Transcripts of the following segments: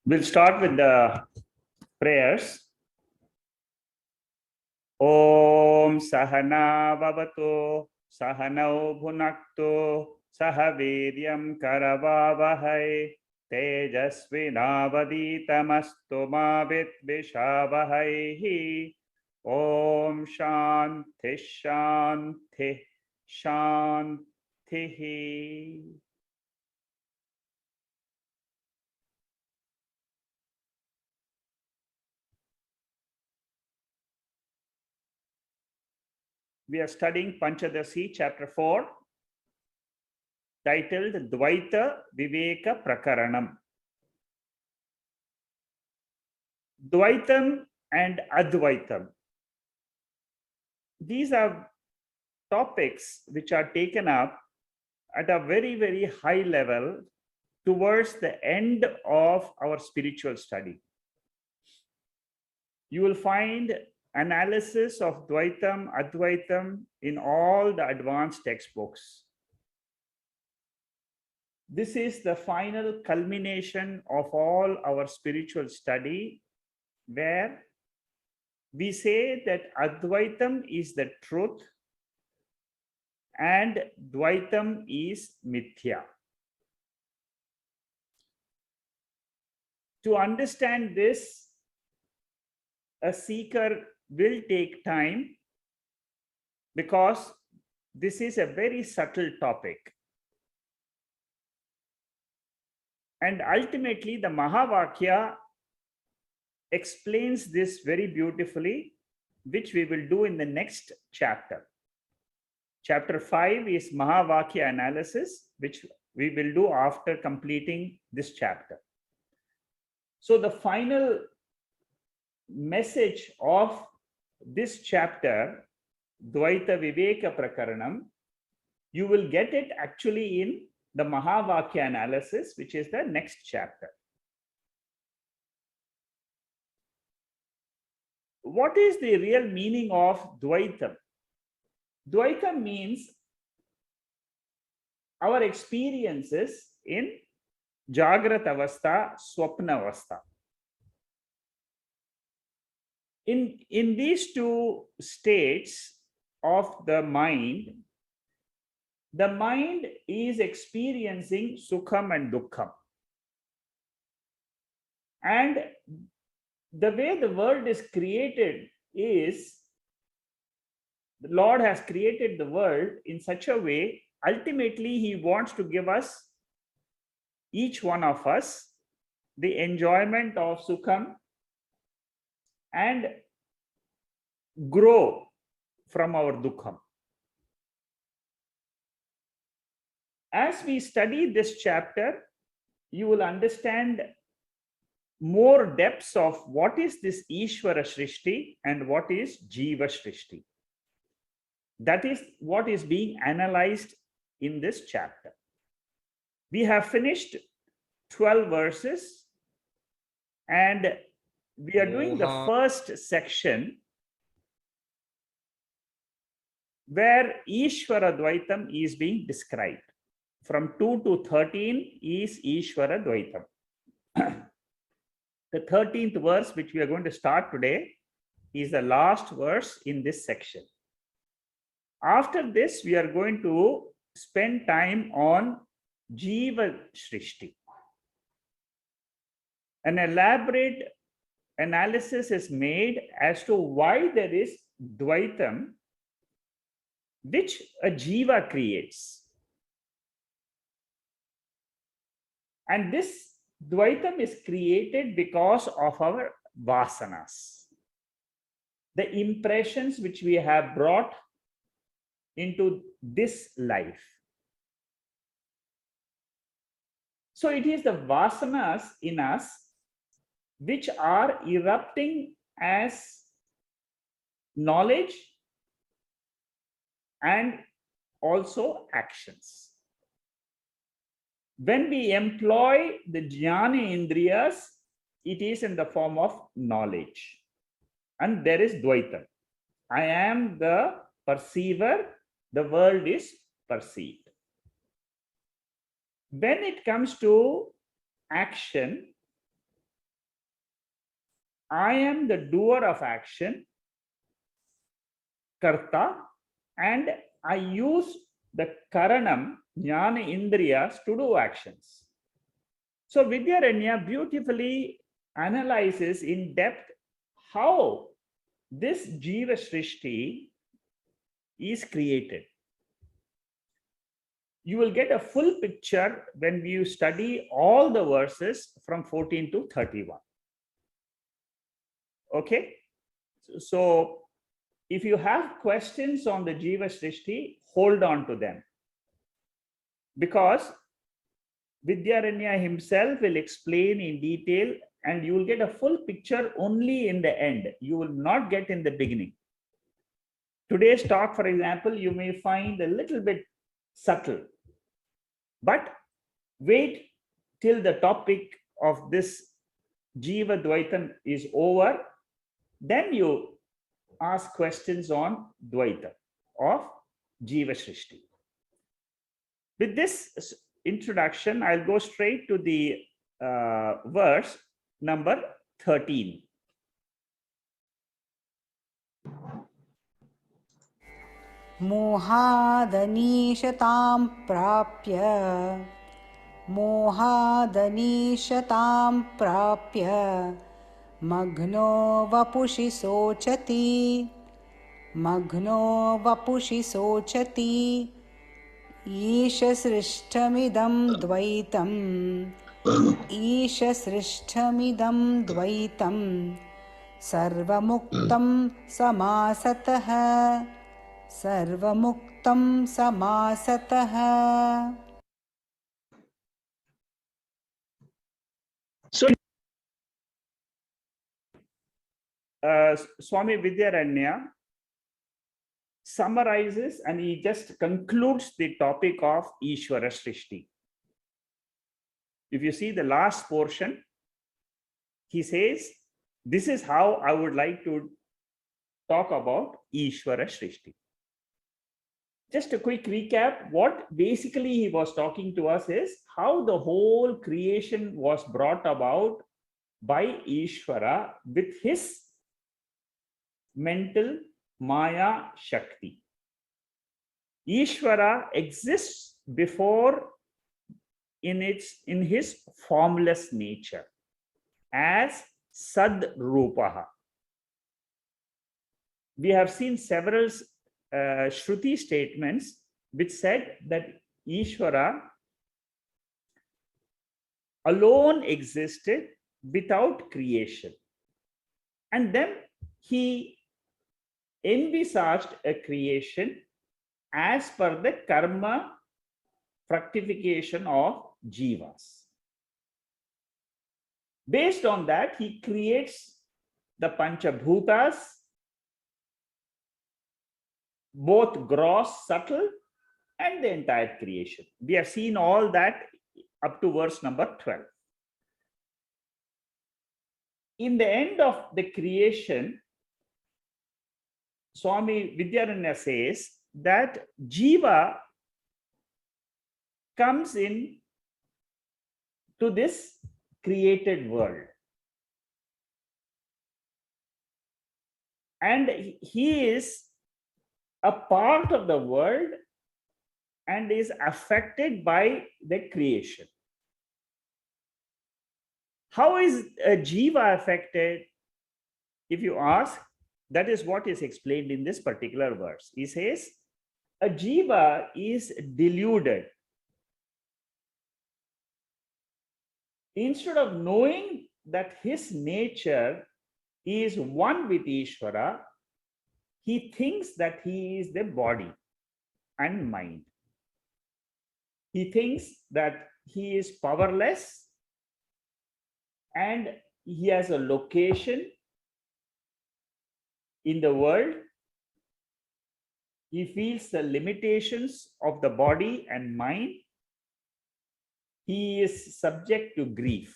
We'll start with the prayers. Om Sahana Vavatu Sahanau Bhunaktu Sahaviryam Karavavahai Tejasvinavaditamastu ma Vidvishavahai. Om Shanti Shanti Shanti. We are studying Panchadasi, chapter 4, titled Dvaita Viveka Prakaranam. Dvaitam and Advaitam. These are topics which are taken up at a very, very high level towards the end of our spiritual study. You will find analysis of Dvaitam, Advaitam in all the advanced textbooks. This is the final culmination of all our spiritual study, where we say that Advaitam is the truth and Dvaitam is mithya. To understand this, a seeker will take time, because this is a very subtle topic. And ultimately, the Mahavakya explains this very beautifully, which we will do in the next chapter. Chapter 5 is Mahavakya analysis, which we will do after completing this chapter. So the final message of this chapter, Dvaita Viveka Prakaranam, you will get it actually in the Mahavakya analysis, which is the next chapter. What is the real meaning of Dvaitam? Dvaitam means our experiences in Jagrat Avastha, Swapna Avastha. In these two states of the mind is experiencing Sukham and Dukkham. And the way the world is created is, the Lord has created the world in such a way, ultimately He wants to give us, each one of us, the enjoyment of Sukham and grow from our Dukkham. As we study this chapter, you will understand more depths of what is this Ishwara Srishti and what is Jiva Srishti. That is what is being analyzed in this chapter. We have finished 12 verses, and we are doing the first section where Ishwara Dvaitam is being described. From 2 to 13 is Ishwara Dvaitam. The 13th verse, which we are going to start today, is the last verse in this section. After this, we are going to spend time on Jiva Srishti. An elaborate analysis is made as to why there is Dvaitam, which a Jiva creates. And this Dvaitam is created because of our vasanas, the impressions which we have brought into this life. So it is the vasanas in us which are erupting as knowledge and also actions. When we employ the jnana indriyas, it is in the form of knowledge. And there is Dvaitam. I am the perceiver, the world is perceived. When it comes to action, I am the doer of action, karta, and I use the karanam, jnana indriyas to do actions. So Vidyaranya beautifully analyzes in depth how this Jiva Srishti is created. You will get a full picture when you study all the verses from 14 to 31. Okay? So if you have questions on the Jiva Srishti, hold on to them. Because Vidyaranya himself will explain in detail and you will get a full picture only in the end. You will not get in the beginning. Today's talk, for example, you may find a little bit subtle. But wait till the topic of this Jiva Dvaitam is over. Then you ask questions on Dvaita of Jiva Srishti. With this introduction, I'll go straight to the verse number 13. मोहादनीशतां प्राप्य मग्नो वपुषि सोचति ईश सृष्टमिदं द्वैतं सर्वमुक्तं समासतः So, Swami Vidyaranya summarizes and he just concludes the topic of Ishwara Srishti. If you see the last portion, he says, this is how I would like to talk about Ishwara Srishti. Just a quick recap, what basically he was talking to us is how the whole creation was brought about by Ishwara with his mental Maya Shakti. Ishwara exists before in his formless nature as Sad Rupaha. We have seen several Shruti statements which said that Ishwara alone existed without creation. And then he envisaged a creation as per the karma fructification of jivas. Based on that, he creates the Panchabhutas, both gross, subtle, and the entire creation. We have seen all that up to verse number 12. In the end of the creation, Swami Vidyaranya says that Jiva comes in to this created world. And he is a part of the world and is affected by the creation. How is a Jiva affected? If you ask, that is what is explained in this particular verse. He says, a Jiva is deluded. Instead of knowing that his nature is one with Ishvara, he thinks that he is the body and mind. He thinks that he is powerless and he has a location in the world. He feels the limitations of the body and mind. He is subject to grief.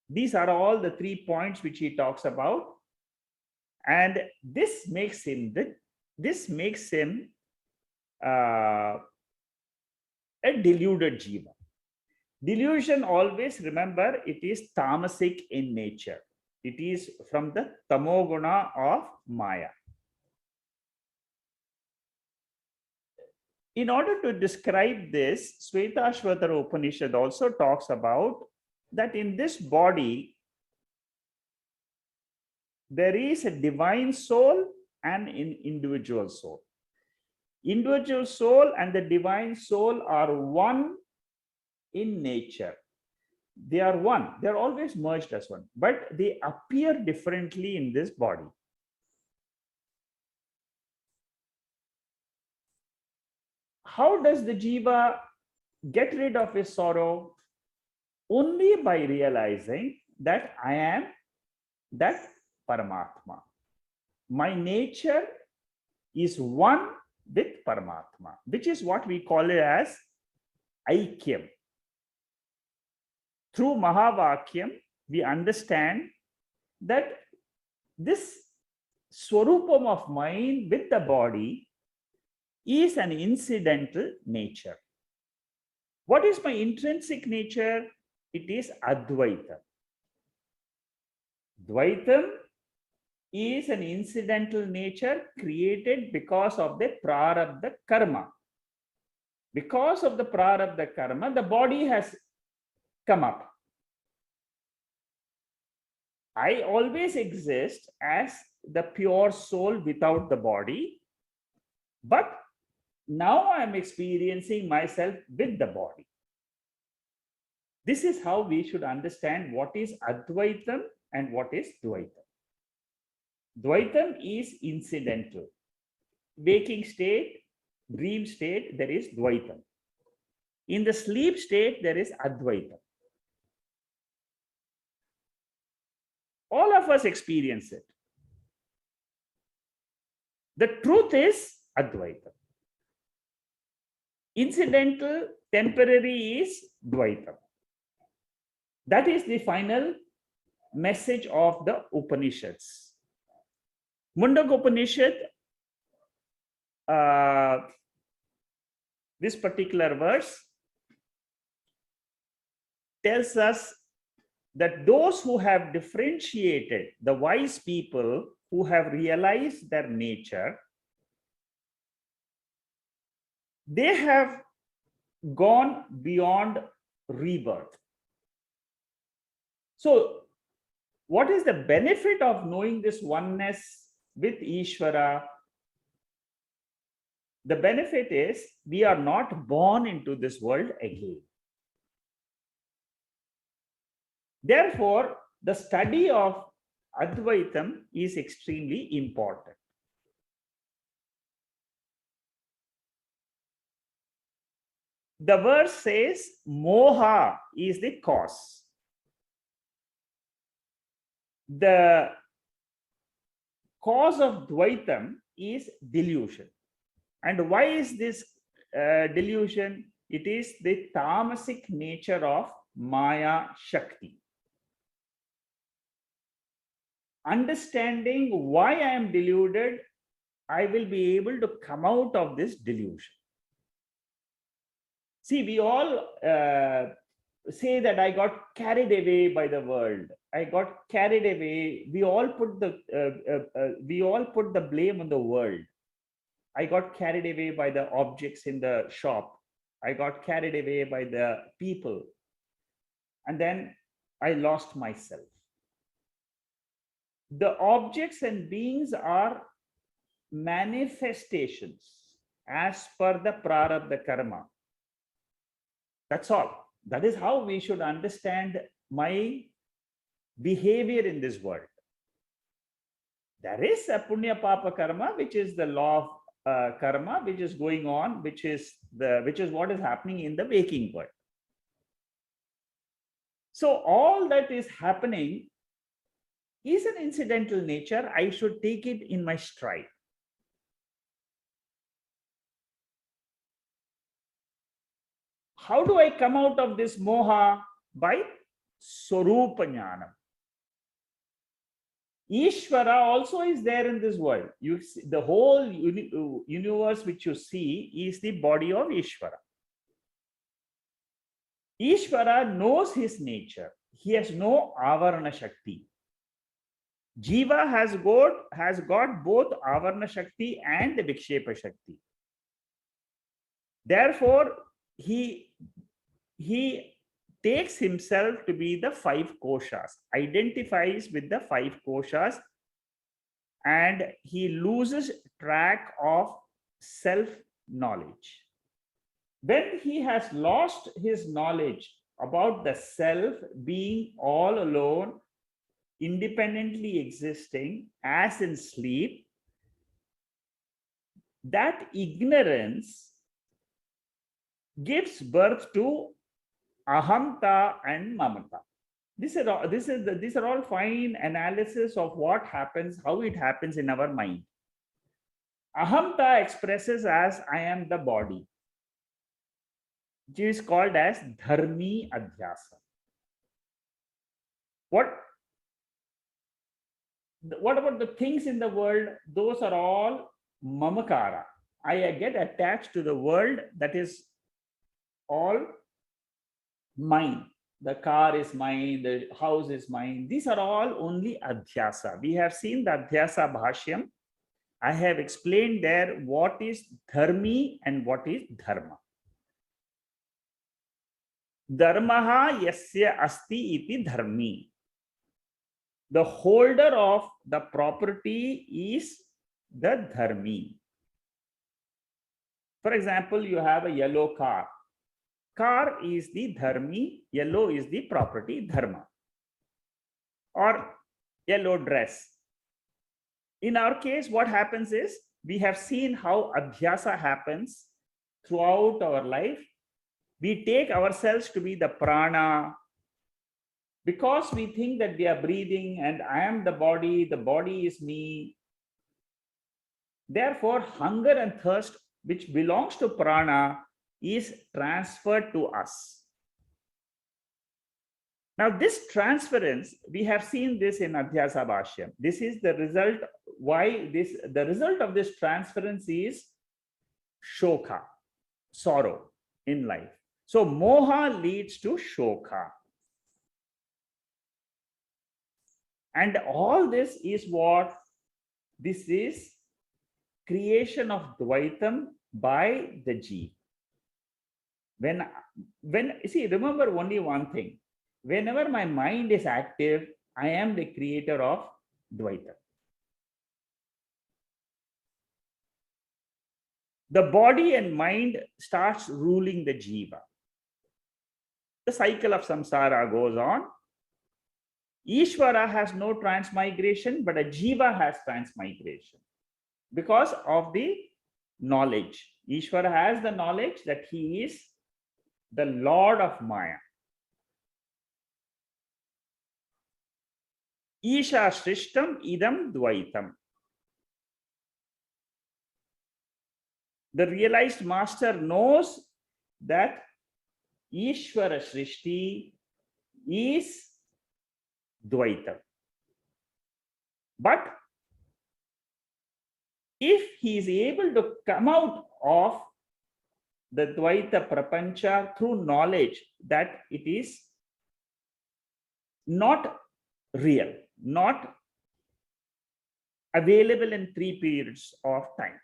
These are all the 3 points which he talks about. And this makes him a deluded jiva. Delusion, always remember, it is tamasic in nature. It is from the tamoguna of Maya. In order to describe this, Shvetashvatara Upanishad also talks about that in this body, there is a divine soul and an individual soul. Individual soul and the divine soul are one in nature. They are one. They are always merged as one, but they appear differently in this body. How does the jiva get rid of his sorrow? Only by realizing that I am that Paramatma. My nature is one with Paramatma, which is what we call it as Aikyam. Through Mahavakyam, we understand that this Swarupam of mind with the body is an incidental nature. What is my intrinsic nature? It is Advaita. Dvaitam is an incidental nature created because of the prarabdha karma. Because of the prarabdha karma, the body has come up. I always exist as the pure soul without the body, but now I am experiencing myself with the body. This is how we should understand what is Advaitam and what is Dvaitam. Dvaitam is incidental. Waking state, dream state, there is Dvaitam. In the sleep state, there is Advaitam. All of us experience it. The truth is Advaitam. Incidental, temporary is Dvaitam. That is the final message of the Upanishads. Mundaka Upanishad, this particular verse tells us that those who have differentiated, the wise people who have realized their nature, they have gone beyond rebirth. So, what is the benefit of knowing this oneness with Ishwara? The benefit is we are not born into this world again. Therefore, the study of Advaitam is extremely important. The verse says moha is the cause. The cause of Dvaitam is delusion. And why is this delusion? It is the tamasic nature of Maya Shakti. Understanding why I am deluded, I will be able to come out of this delusion. See, we all say that I got carried away by the world. I got carried away. We all put the blame on the world. I got carried away by the objects in the shop. I got carried away by the people. And then I lost myself. The objects and beings are manifestations as per the prarabdha karma. That's all. That is how we should understand my behavior in this world. There is a punya papa karma, which is the law of karma, which is going on, which is what is happening in the waking world. So all that is happening is an incidental nature. I should take it in my stride. How do I come out of this moha? By Swarupa Jnanam. Ishwara also is there in this world. You see, the whole universe which you see is the body of Ishwara. Ishwara knows his nature. He has no avarana shakti. Jiva has got both Avarna Shakti and Vikshepa Shakti. Therefore, he takes himself to be the five koshas, identifies with the five koshas, and he loses track of self knowledge. When he has lost his knowledge about the self being all alone, independently existing as in sleep, that ignorance gives birth to ahamta and mamata. These are all fine analysis of what happens, how it happens in our mind. Ahamta expresses as I am the body, which is called as dharmi adhyasa. What about the things in the world? Those are all mamakara. I get attached to the world, that is all mine. The car is mine, the house is mine. These are all only adhyasa. We have seen the adhyasa bhashyam. I have explained there what is dharmi and what is dharma. Dharmaha yasya asti iti dharmi. The holder of the property is the dharmi. For example, you have a yellow car. Car is the dharmi, yellow is the property, dharma. Or yellow dress. In our case, what happens is, we have seen how adhyasa happens throughout our life. We take ourselves to be the prana, because we think that we are breathing and I am the body is me. Therefore, hunger and thirst, which belongs to prana, is transferred to us. Now, this transference, we have seen this in Adhyasa Bhashyam. This is the result. The result of this transference is shoka, sorrow in life. So, moha leads to shoka. And all this is what? This is creation of Dvaitam by the Jiva. See, remember only one thing. Whenever my mind is active, I am the creator of Dvaita. The body and mind starts ruling the Jiva. The cycle of samsara goes on. Ishwara has no transmigration, but a Jiva has transmigration because of the knowledge. Ishwara has the knowledge that he is the Lord of Maya. Isha Srishtam idam dvaitam. The realized master knows that Ishwara Srishti is dvaitam. But if he is able to come out of the dvaita prapancha through knowledge that it is not real, not available in 3 periods of time.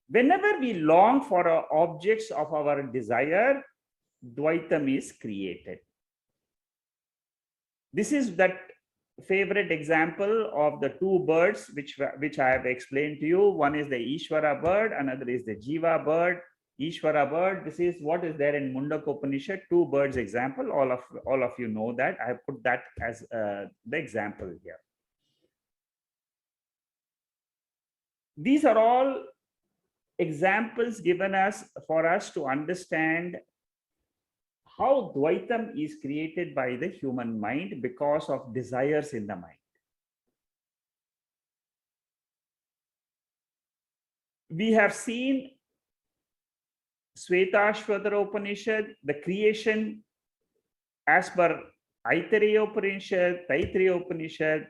Whenever we long for objects of our desire, dvaitam is created. This is that favorite example of the 2 birds which I have explained to you. One is the Ishwara bird, another is the Jiva bird. Ishwara bird, this is what is there in Mundaka Upanishad, 2 birds example. All of you know that. I have put that as the example here. These are all examples given us for us to understand how Dvaitam is created by the human mind because of desires in the mind. We have seen Svetashvatara Upanishad, the creation as per Aitareya Upanishad, Taittiriya Upanishad,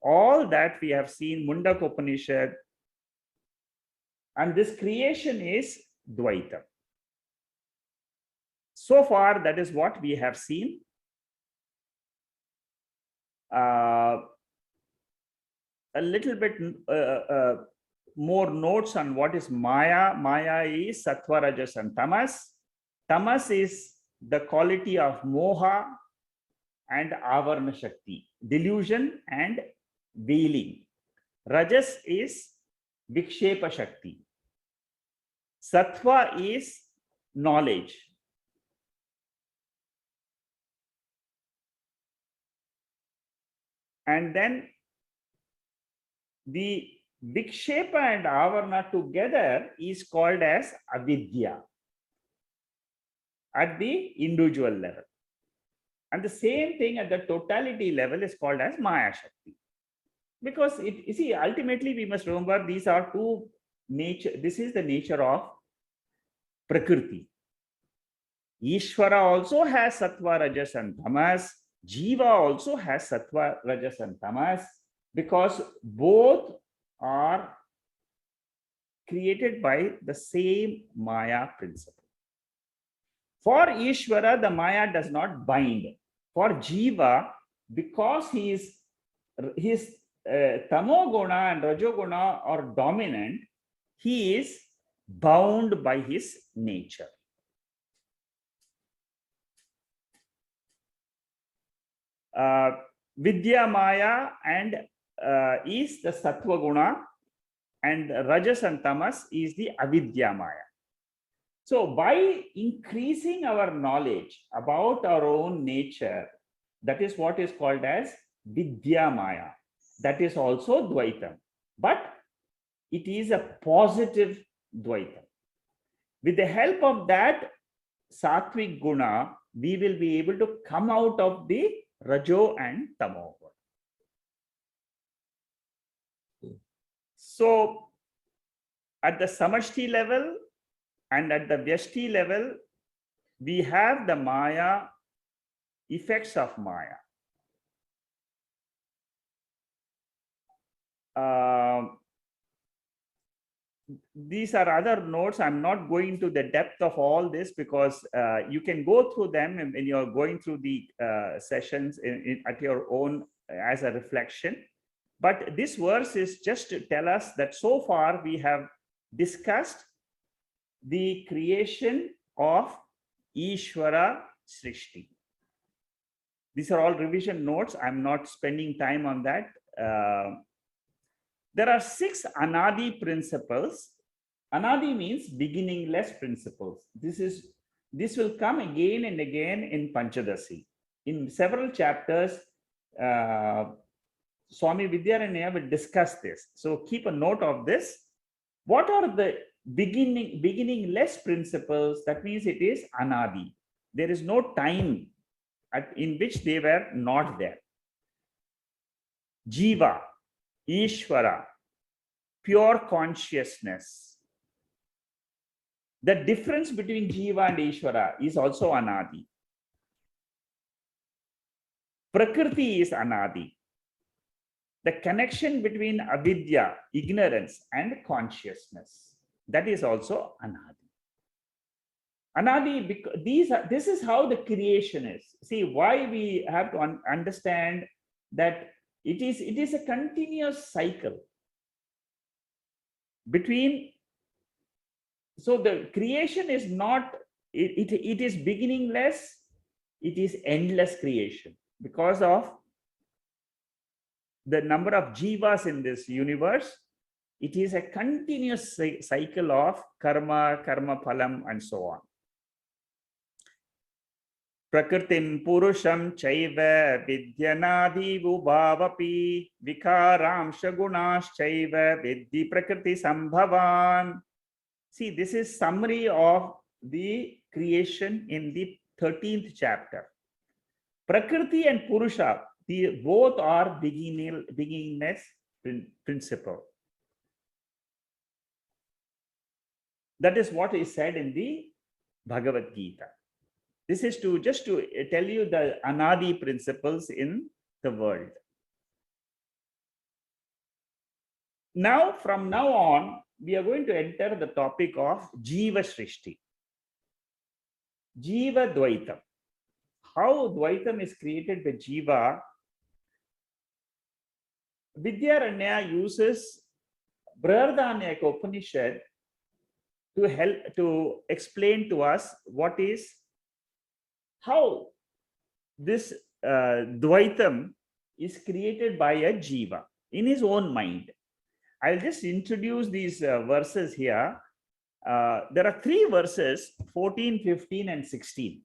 all that we have seen, Mundaka Upanishad, and this creation is Dvaitam. So far, that is what we have seen. a little bit more notes on what is Maya. Maya is Sattva, Rajas, and Tamas. Tamas is the quality of moha and avarna shakti, delusion and veiling. Rajas is vikshepa shakti. Sattva is knowledge. And then the vikshepa and avarna together is called as avidya at the individual level. And the same thing at the totality level is called as Maya Shakti. Because you see, ultimately we must remember these are two nature. This is the nature of Prakriti. Ishwara also has Sattva, Rajas, and Tamas. Jiva also has Sattva, Rajas, and Tamas, because both are created by the same Maya principle. For Ishwara, the Maya does not bind. For Jiva, because his Tamoguna and Rajoguna are dominant, he is bound by his nature. Vidya Maya and is the Sattva Guna, and Rajas and Tamas is the Avidya Maya. So by increasing our knowledge about our own nature, that is what is called as Vidya Maya. That is also Dvaitam, but it is a positive Dvaitam. With the help of that Sattvic Guna, we will be able to come out of the Rajo and Tamo. So at the Samashti level and at the Vyashti level, we have the Maya, effects of Maya. These are other notes. I'm not going to the depth of all this because you can go through them when you're going through the sessions at your own as a reflection. But this verse is just to tell us that so far we have discussed the creation of Ishwara Srishti. These are all revision notes. I'm not spending time on that. There are 6 Anadi principles. Anadi means beginningless principles. This will come again and again in Panchadasi. In several chapters, Swami Vidyaranya will discuss this. So keep a note of this. What are the beginningless principles? That means it is Anadi. There is no time in which they were not there. Jiva, Ishwara, pure consciousness. The difference between Jiva and Ishwara is also Anadi. Prakriti is Anadi. The connection between avidya, ignorance, and consciousness, that is also Anadi. Anadi, this is how the creation is. See, why we have to understand that it is a continuous cycle between. So the creation is not, it is beginningless, it is endless creation because of the number of jivas in this universe. It is a continuous cycle of karma, karma phalam, and so on. Prakritim purusham chaiva vidyanadi vubhavapi vikaramsha gunash chaiva vidhi prakriti sambhavan. See, this is summary of the creation in the 13th chapter. Prakriti and Purusha, both are beginningless principle. That is what is said in the Bhagavad Gita. This is just to tell you the Anadi principles in the world. Now, from now on, we are going to enter the topic of Jiva Srishti. Jiva Dvaitam. How Dvaitam is created by Jiva Vidyaranya uses Brihadaranyaka Upanishad to help to explain to us how this Dvaitam is created by a jiva in his own mind. I'll just introduce these verses here. There are 3 verses, 14, 15, and 16.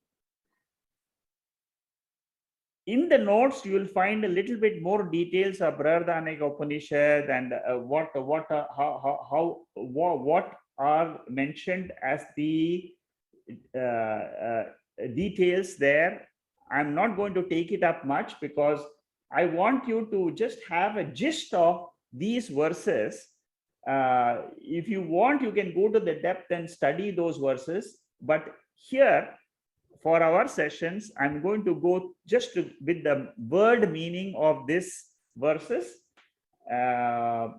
In the notes, you will find a little bit more details of Brihadaranyaka Upanishad and what are mentioned as the details there. I'm not going to take it up much because I want you to just have a gist of these verses. If you want, you can go to the depth and study those verses. But here, for our sessions, I'm going to go just with the word meaning of these verses. And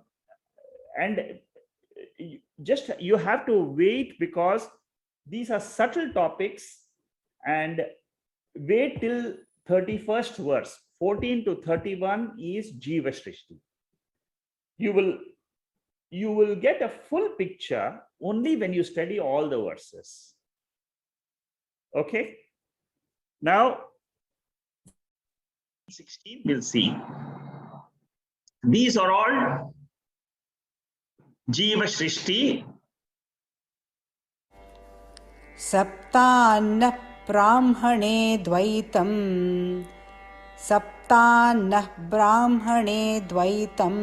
just you have to wait because these are subtle topics, and wait till 31st verse. 14 to 31 is Jiva Srishti. You will get a full picture only when you study all the verses. Okay. Now, 16 we'll see. These are all Jiva Srishti. सप्तान्नः ब्राह्मणे द्वैतं सप्तान्नः ब्राह्मणे द्वैतं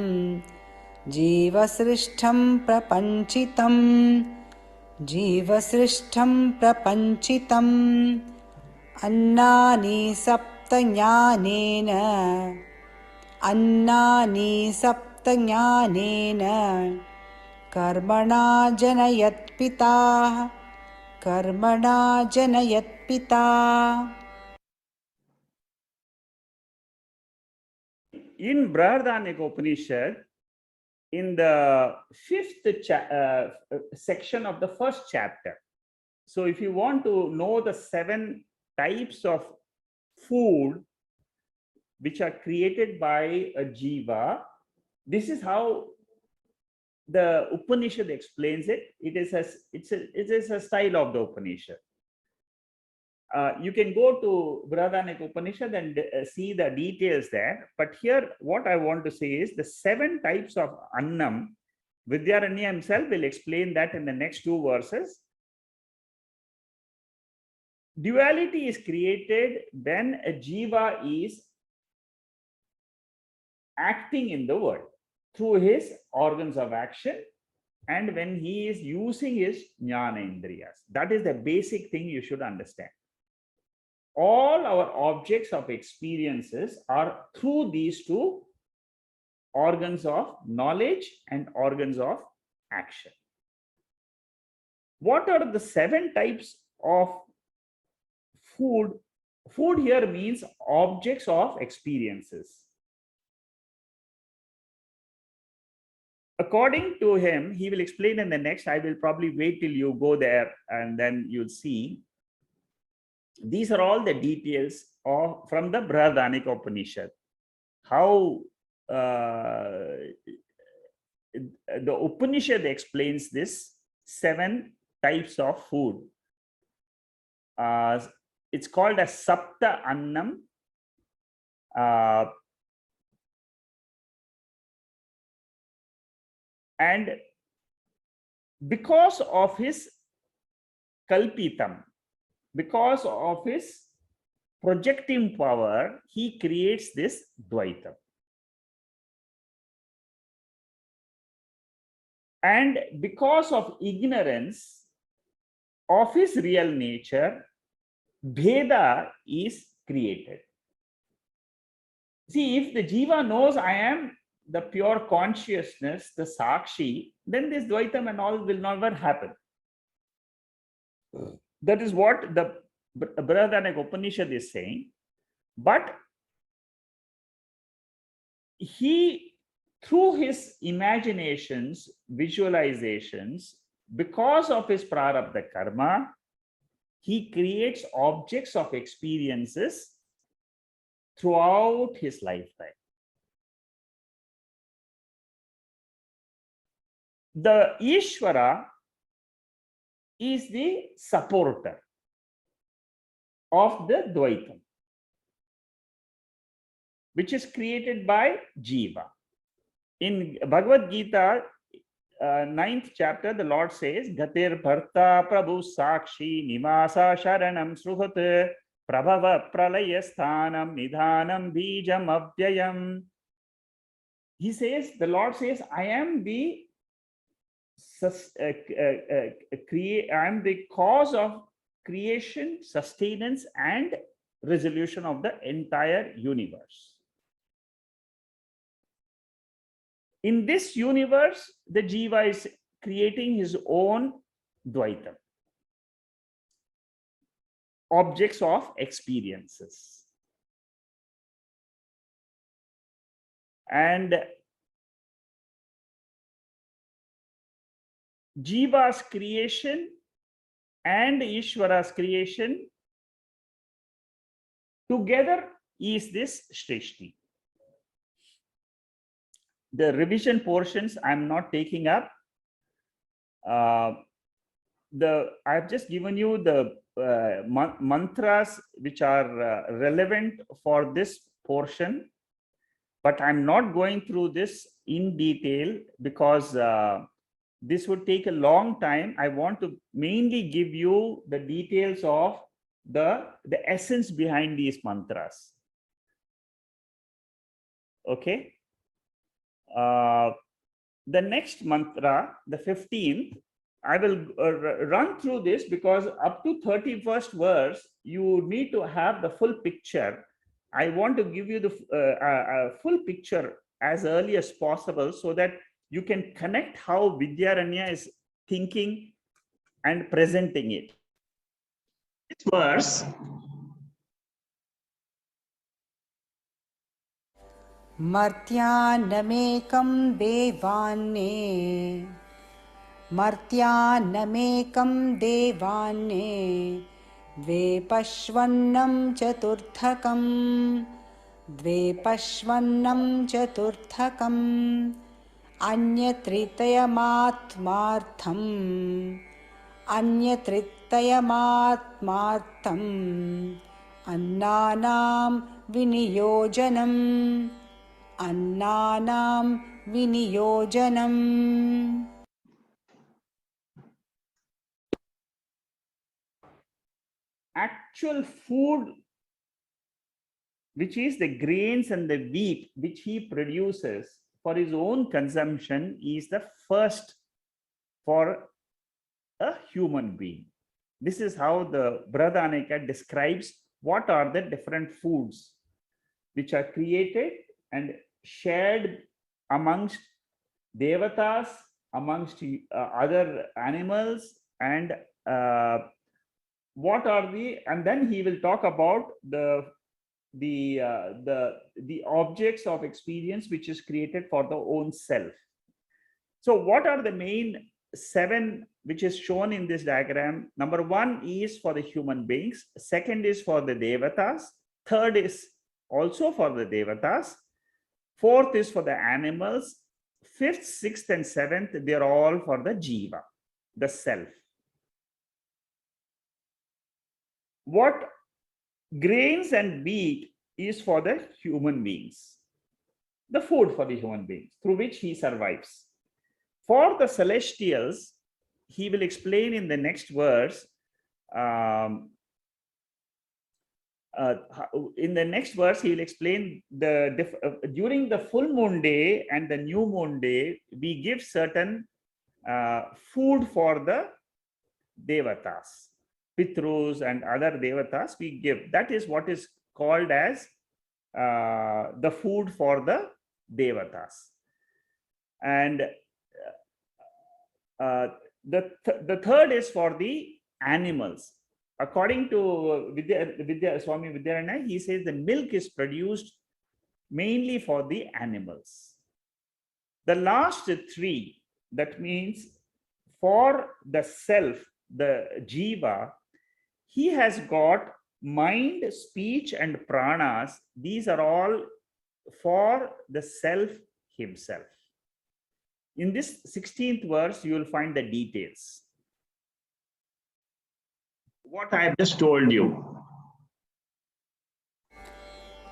जीवसृष्टं प्रपञ्चितं प्रपञ्चितम् अन्नानि सप्तज्ञानेन कर्मणा जनयत्पिता In Brihadaranyaka Upanishad, in the 5th section of the 1st chapter. So if you want to know the 7 types of food which are created by a jiva, this is how the Upanishad explains it. It is a style of the Upanishad. You can go to Brihadaranyaka Upanishad and see the details there. But here, what I want to say is the 7 types of annam. Vidyaranya himself will explain that in the next 2 verses. Duality is created when a jiva is acting in the world through his organs of action, and when he is using his jnana indriyas. That is the basic thing you should understand. All our objects of experiences are through these 2 organs of knowledge and organs of action. What are the 7 types of food? Food here means objects of experiences. According to him, he will explain in the next. I will probably wait till you go there and then you'll see. These are all the details from the Brihadaranyaka Upanishad. How the Upanishad explains this 7 types of food. It's called a Sapta Annam. And because of his kalpitam, because of his projecting power, he creates this Dvaitam. And because of ignorance of his real nature, Bheda is created. See, if the jiva knows I am the pure consciousness, the Sakshi, then this Dvaitam and all will never happen. That is what the Brihadaranyaka Upanishad is saying. But he, through his imaginations, visualizations, because of his prarabdha karma, he creates objects of experiences throughout his lifetime. The Ishwara is the supporter of the Dvaitam, which is created by Jiva. In Bhagavad Gita, 9th chapter, the Lord says, Gatir Bharta Prabhu Sakshi Nimasa Sharanam Sruhat Prabhava Pralaya Sthanam Nidhanam Bijam Avyayam. He says, the Lord says, I am the I am the cause of creation, sustenance, and resolution of the entire universe. In this universe, the Jiva is creating his own Dvaitam, objects of experiences. And Jiva's creation and Ishwara's creation together is this Srishti. The revision portions I'm not taking up. I've just given you the mantras which are relevant for this portion, but I'm not going through this in detail because this would take a long time. I want to mainly give you the details of the essence behind these mantras. Okay. The next mantra, the 15th, I will run through this because up to 31st verse, you need to have the full picture. I want to give you the full picture as early as possible so that you can connect how Vidyaranya is thinking and presenting it. This verse, मर्त्यान्नमेकं देवान्ये मर्त्यान्नमेकं देवान्ये द्वेपश्वन्नं चतुर्थकम् अन्यत्रितयमात्मार्थम् अन्नानां विनियोजनम्. actual food, which is the grains and the wheat which he produces for his own consumption, is the first for a human being. This is how the Vedantic describes what are the different foods which are created and shared amongst devatas, amongst other animals, and what are and then he will talk about the objects of experience which is created for the own self. So what are the main 7 which is shown in this diagram? Number 1 is for the human beings, second is for the devatas, third is also for the devatas, fourth is for the animals, fifth, sixth, and seventh, they're all for the jiva, the self. What grains and wheat is for the human beings, the food for the human beings through which he survives. For the celestials, he will explain in the next verse. In the next verse, he will explain during the full moon day and the new moon day, we give certain food for the devatas. Pitrus and other devatas we give. That is what is called as the food for the devatas. And the third is for the animals. According to Swami Vidyaranya, he says the milk is produced mainly for the animals. The last 3, that means for the self, the jiva, he has got mind, speech, and pranas. These are all for the self himself. In this 16th verse, you will find the details. What I have just told you.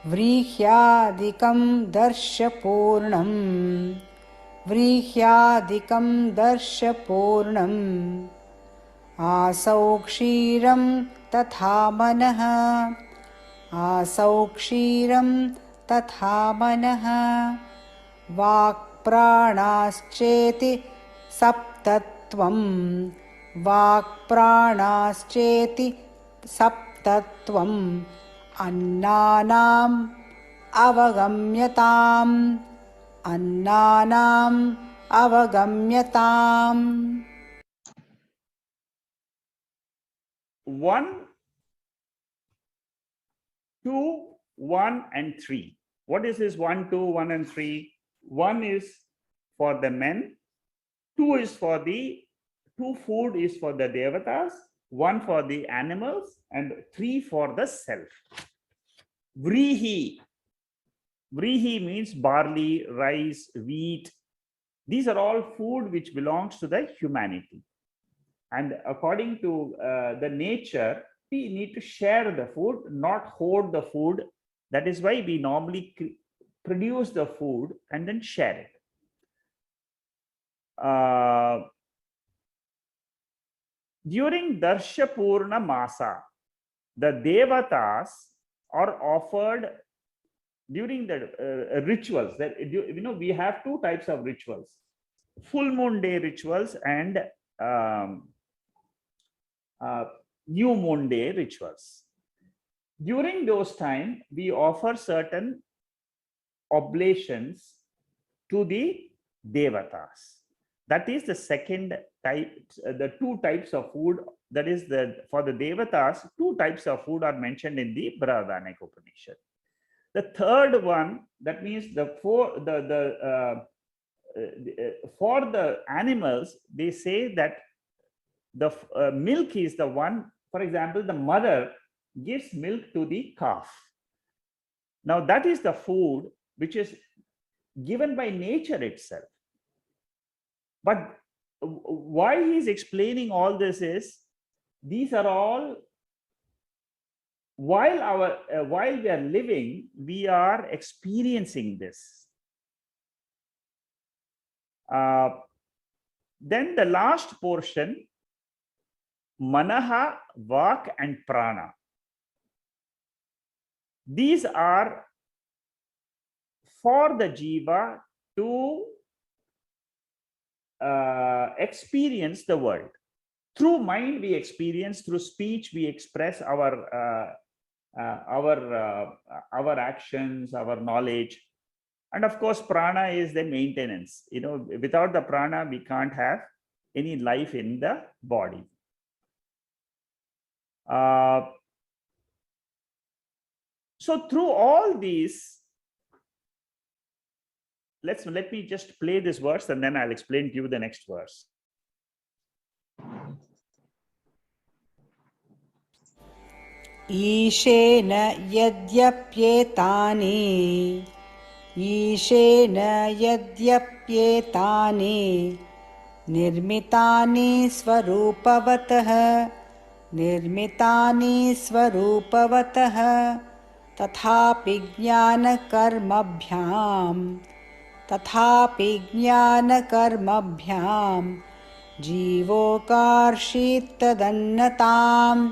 व्रीह्यादिकं दर्शपूर्णम् व्रीह्यादिकं दर्शपूर्णम् आसौ क्षीरं तथा मनः आसौ क्षीरं तथा मनः वाक्प्राणाश्चेति सप्तत्वं वाक्प्राणाश्चेति सप्तत्वम् अन्नानाम् अवगम्यताम् अन्नानाम् अवगम्यताम् 1, 2, 1 and 3. What is this 1, 2, 1 and 3? 1 is for the men, 2 is for the 2 food is for the devatas, 1 for the animals, and 3 for the self. Vrihi. Vrihi means barley, rice, wheat. These are all food which belongs to the humanity. And according to the nature, we need to share the food, not hoard the food. That is why we normally produce the food and then share it. During Darshapurna Masa, the devatas are offered during the rituals. That we have 2 types of rituals: full moon day rituals and new moon day rituals. During those time, we offer certain oblations to the devatas. That is the second type. The 2 types of food, that is for the devatas, 2 types of food are mentioned in the Vedantic Upanishad. The third one, that means for the animals, they say that the milk is the one. For example, the mother gives milk to the calf. Now that is the food which is given by nature itself. But why he is explaining all this is, these are all, while we are living, we are experiencing this. Then the last portion, manaha, vak and prana. These are for the jiva to experience the world. Through mind we experience, through speech we express our actions, our knowledge, and of course prana is the maintenance. Without the prana we can't have any life in the body. So through all these, let me just play this verse and then I'll explain to you the next verse. ईशेन यद्यप्येतानि ईशेन यद्यप्येतानि निर्मितानि स्वरूपवतः तथापि ज्ञानकर्मभ्यां जीवोकार्षीत्तदन्नताम्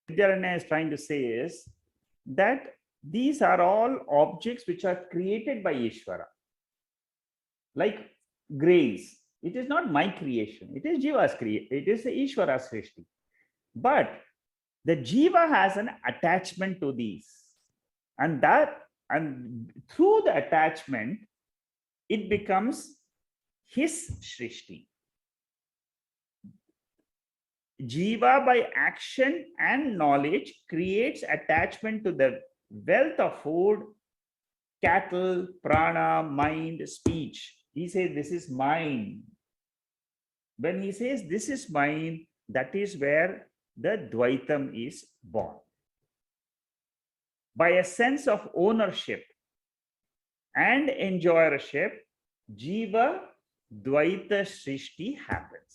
Vidyananda is trying to say is that these are all objects which are created by Ishwara. Like grains, it is not my creation, it is Jiva's creation, it is the Ishwara Srishti. But the Jiva has an attachment to these, and through the attachment, it becomes his Srishti. Jiva by action and knowledge creates attachment to the wealth of food, cattle, prana, mind, speech. He says, this is mine. When he says, this is mine, that is where the Dvaitam is born. by a sense of ownership and enjoyership, Jiva Dvaita Srishti happens.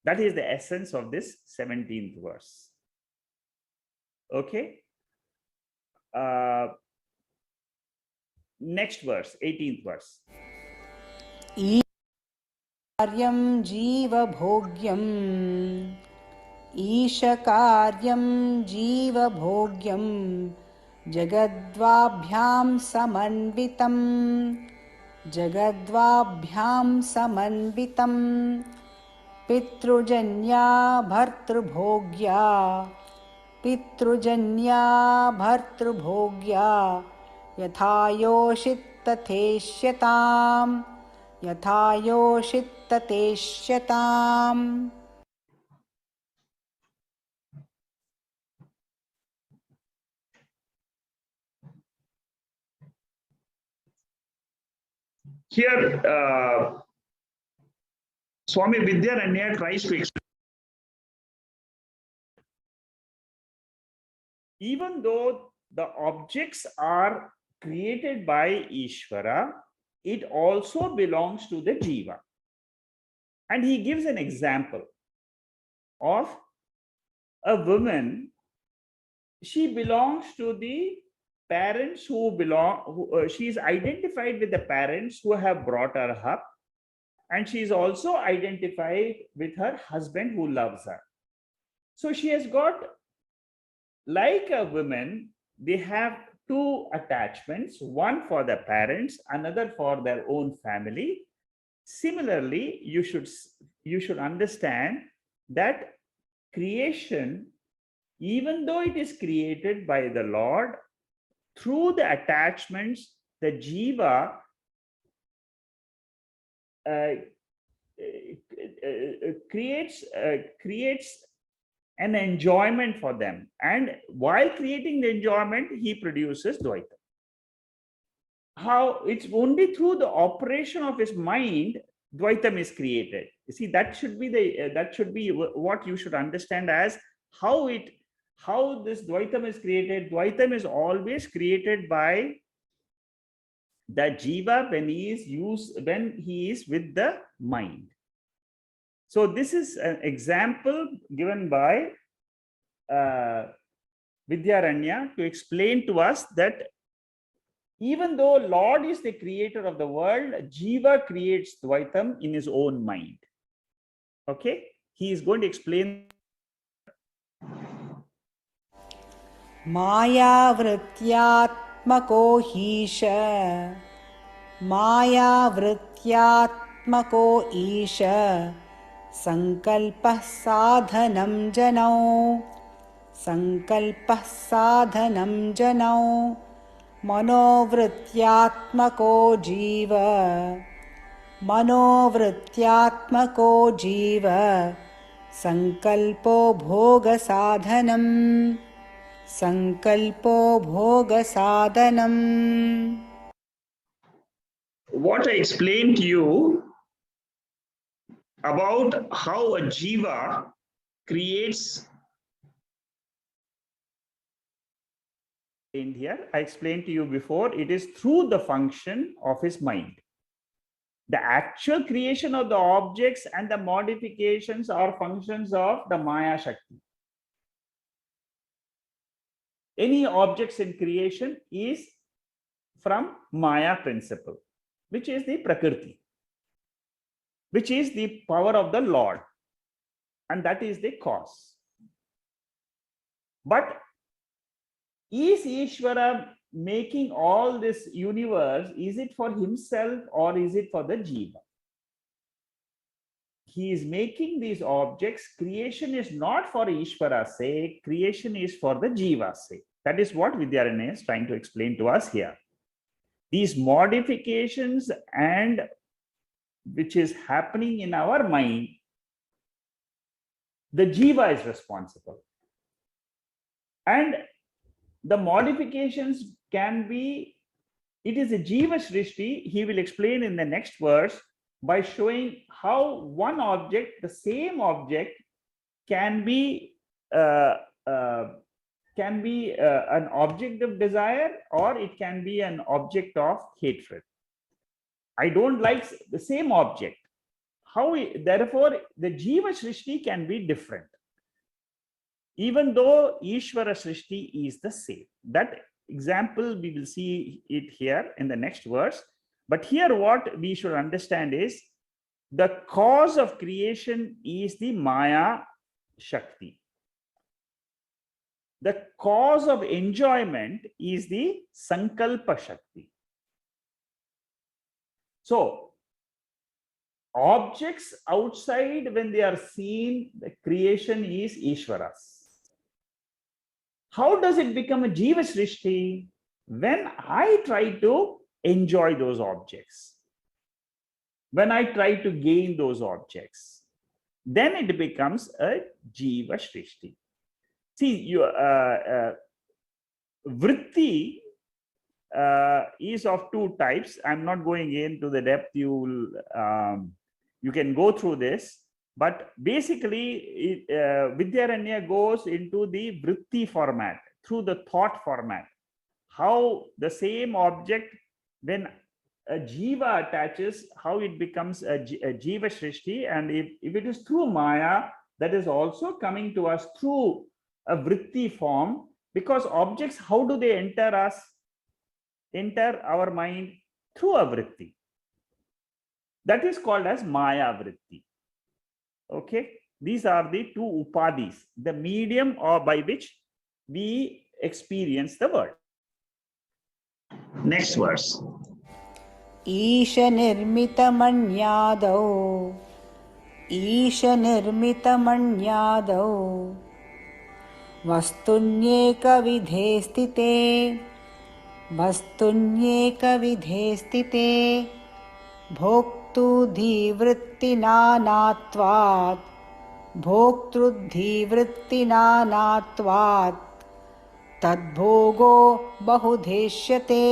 That is the essence of this 17th verse. Okay. Next verse, 18th verse. कार्यं जीवभोग्यम् ईशकार्यं जीवभोग्यं जगद्वाभ्यां समन्वितं पितृजन्या भर्तृभोग्या यथा योषित्ततेष्यताम्. Here, Swami Vidyaranya tries to explain. Even though the objects are created by Ishwara, it also belongs to the Jiva. And he gives an example of a woman. She belongs to the parents she is identified with the parents who have brought her up, and she is also identified with her husband who loves her. So she has got, like a woman, they have two attachments, one for the parents, another for their own family. Similarly, you should understand that creation, even though it is created by the Lord, through the attachments, the Jiva creates an enjoyment for them. And while creating the enjoyment, he produces Dvaita. How it's only through the operation of his mind Dvaitam is created. You see, that should be what you should understand as how this Dvaitam is created. Dvaitam is always created by the Jiva when he is with the mind. So this is an example given by Vidyaranya to explain to us that even though Lord is the creator of the world, Jiva creates Dvaitam in his own mind. Okay? He is going to explain. मायावृत्त्यात्मको ईश संकल्पः साधनं जनौ मनोवृत्त्यात्मको जीव संकल्पो भोगसाधनम्. What I explained to you about how a Jiva creates. In here, I explained to you before, it is through the function of his mind. The actual creation of the objects and the modifications are functions of the Maya Shakti. Any objects in creation is from Maya principle, which is the Prakriti, which is the power of the Lord, and that is the cause. But is Ishwara making all this universe? Is it for himself or is it for the Jiva? He is making these objects. Creation is not for Ishwara's sake, creation is for the Jiva's sake. That is what Vidyaranya is trying to explain to us here. These modifications and which is happening in our mind, the Jiva is responsible. And the modifications can be, it is a Jiva Srishti. He will explain in the next verse by showing how one object, the same object, can be can be an object of desire, or it can be an object of hatred. I don't like the same object. Therefore, the Jiva Srishti can be different, even though Ishwara Srishti is the same. That example, we will see it here in the next verse. But here, what we should understand is the cause of creation is the Maya Shakti. The cause of enjoyment is the Sankalpa Shakti. So, objects outside, when they are seen, the creation is Ishwaras. How does it become a Jiva Srishti? When I try to enjoy those objects, when I try to gain those objects, then it becomes a Jiva Srishti. See, vritti is of two types. I'm not going into the depth. You can go through this, but basically, Vidyaranya goes into the vritti format, through the thought format. How the same object, when a jiva attaches, how it becomes a Jiva Srishti, and if it is through Maya, that is also coming to us through a vritti form, because objects, how do they enter our mind? Through a vritti. That is called as Maya vritti. Okay, these are the two upadis, the medium or by which we experience the world. Next verse. ईश निर्मितमण्यादौ वस्तुन्येकविधे स्थिते भोक्तृद्धिवृत्तिनानात्वात् तद्भोगो बहुधेष्यते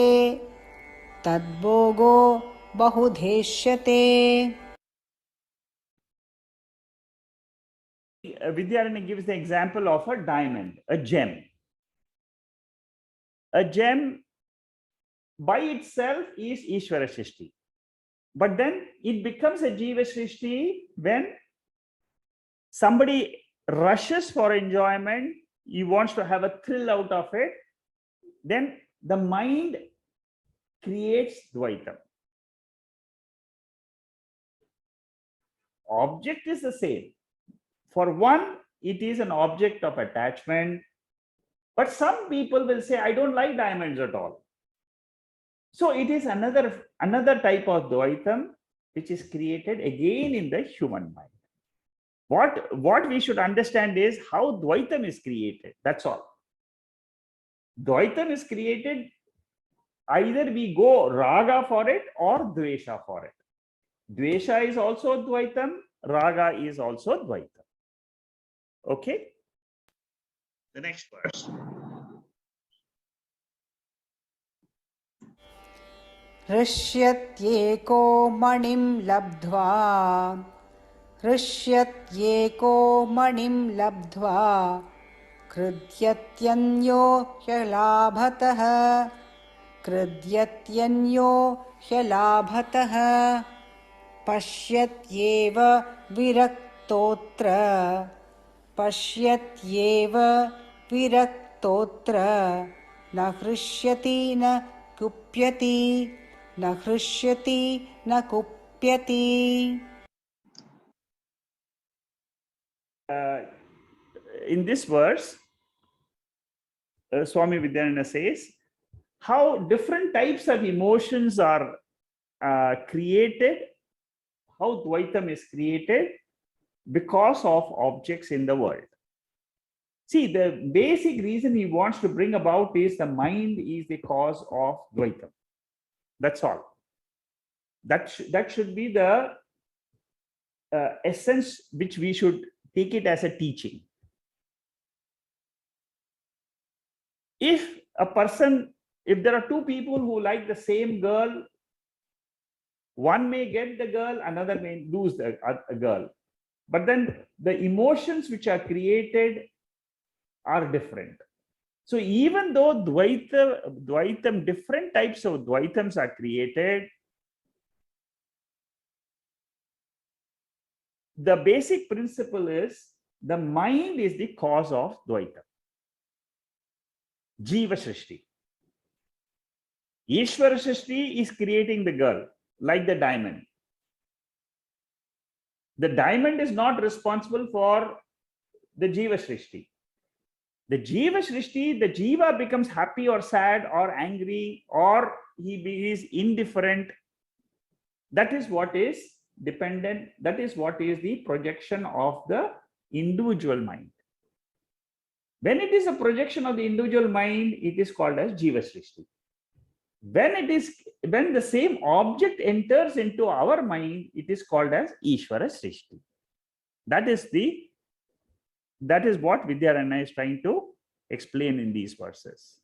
Vidyaranya gives the example of a diamond, a gem. A gem by itself is Ishwara Srishti. But then it becomes a Jiva Srishti when somebody rushes for enjoyment, he wants to have a thrill out of it, then the mind creates Dvaitam. Object is the same. For one, it is an object of attachment. But some people will say, I don't like diamonds at all. So it is another type of Dvaitam which is created again in the human mind. What we should understand is how Dvaitam is created. That's all. Dvaitam is created, either we go raga for it or dvesha for it. Dvesha is also Dvaitam, raga is also Dvaitam. Okay? The next verse. हृष्यत्येको मणिं लब्ध्वा कृध्यत्यन्यो ह्यलाभतः पश्यत्येव विरक्तोऽत्र न हृष्यति न कुप्यति In this verse, Swami Vidyananda says how different types of emotions are created, how Dvaitam is created because of objects in the world. See, the basic reason he wants to bring about is the mind is the cause of Dvaitam. That's all. That should be the essence which we should take it as a teaching. If there are two people who like the same girl, one may get the girl, another may lose the girl. But then the emotions which are created are different. So even though Dvaitam, different types of Dvaitams are created, the basic principle is the mind is the cause of Dvaitam. Jiva Srishti. Ishwara Srishti is creating the girl, like the diamond. The diamond is not responsible for the Jiva Srishti. The Jiva Srishti, the Jiva becomes happy or sad or angry, or he is indifferent. That is what is dependent. That is what is the projection of the individual mind. When it is a projection of the individual mind, it is called as Jiva Srishti. When the same object enters into our mind, it is called as Ishwara Srishti. That is what Vidyaranya is trying to explain in these verses.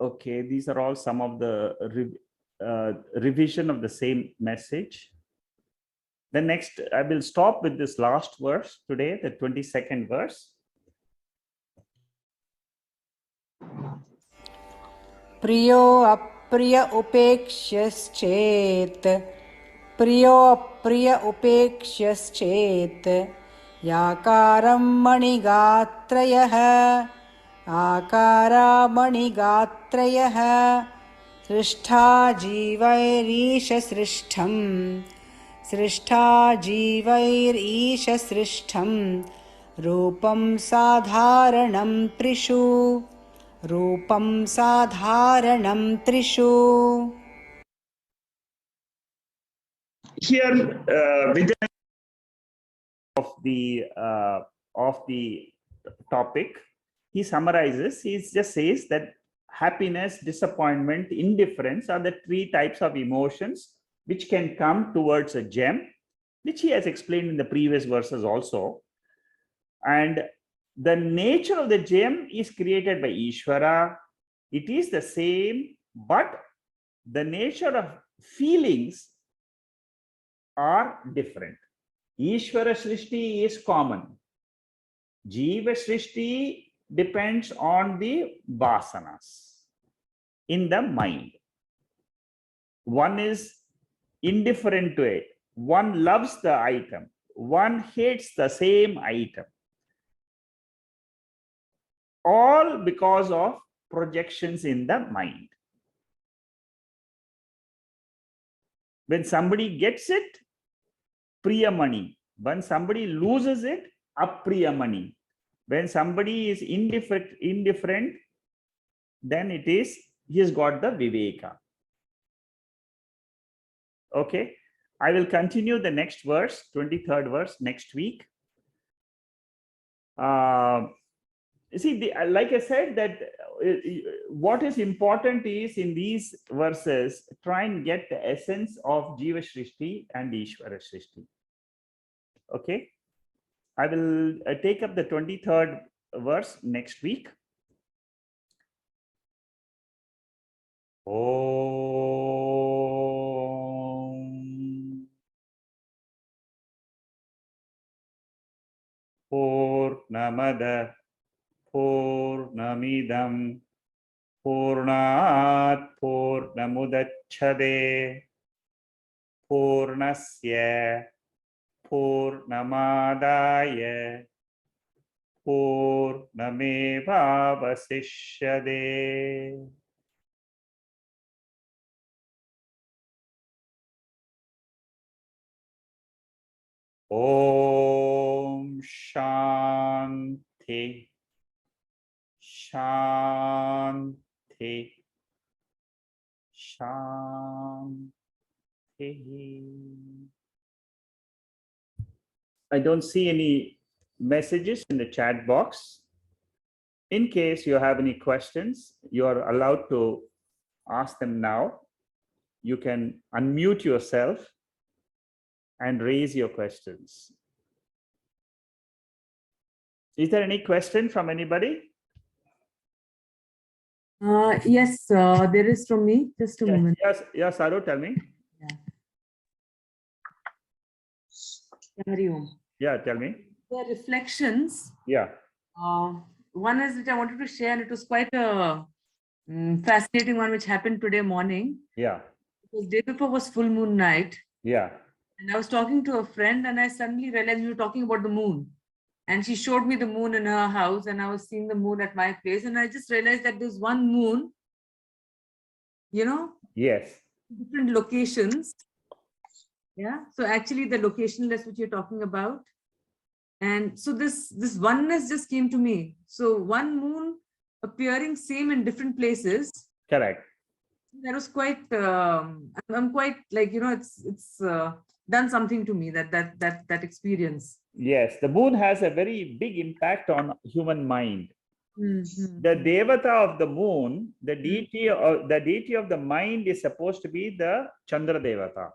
Okay, these are all some of the revision of the same message. The next, I will stop with this last verse today, the 22nd verse. प्रियो अप्रिय उपेक्ष्यश्चेत् प्रियो अप्रिय उपेक्ष्यश्चेत् याकारं मणिगात्रयः आकारा मणिगात्रयः सृष्टा जीवैरीश सृष्टम् सृष्टा जीवैरीश सृष्टं रूपं साधारणं त्रिषु रूपं साधारणं त्रिषु. Here, Vijay of the topic, he summarizes. He just says that happiness, disappointment, indifference are the three types of emotions which can come towards a gem, which he has explained in the previous verses also. And the nature of the gem is created by Ishwara. It is the same, but the nature of feelings are different. Ishwara Srishti is common. Jiva Srishti depends on the vasanas in the mind. One is indifferent to it. One loves the item. One hates the same item. All because of projections in the mind. When somebody gets it, priyamani. When somebody loses it, apriyamani. When somebody is indifferent, then it is, he has got the viveka. Okay, I will continue the next verse, 23rd verse, next week. See, like I said, that what is important is in these verses, try and get the essence of Jiva Srishti and Ishwara Srishti. Okay, I will take up the 23rd verse next week. Om Purnamada Purnamidam Purnat Purnamudachade Purnasya Purnamadaya Purnamevavasishyade. Om Shanti Shanti Shanti. I don't see any messages in the chat box. In case you have any questions, you are allowed to ask them now. You can unmute yourself and raise your questions. Is there any question from anybody? Yes, there is from me. Just a moment. Yes, Saru, tell me. Yeah. Hari Om. Yeah, tell me. The reflections. Yeah. One is which I wanted to share, and it was quite a fascinating one which happened today morning. Yeah. Because day before was full moon night. Yeah. And I was talking to a friend, and I suddenly realized we were talking about the moon. And she showed me the moon in her house, and I was seeing the moon at my place. And I just realized that there's one moon, Yes. different locations. Yeah. So actually the locationless which you're talking about. And so this oneness just came to me. So one moon appearing same in different places. Correct. That was quite, I'm quite like, it's done something to me, that experience. Yes, the moon has a very big impact on human mind. Mm-hmm. The devata of the moon, the deity of the mind is supposed to be the Chandra devata.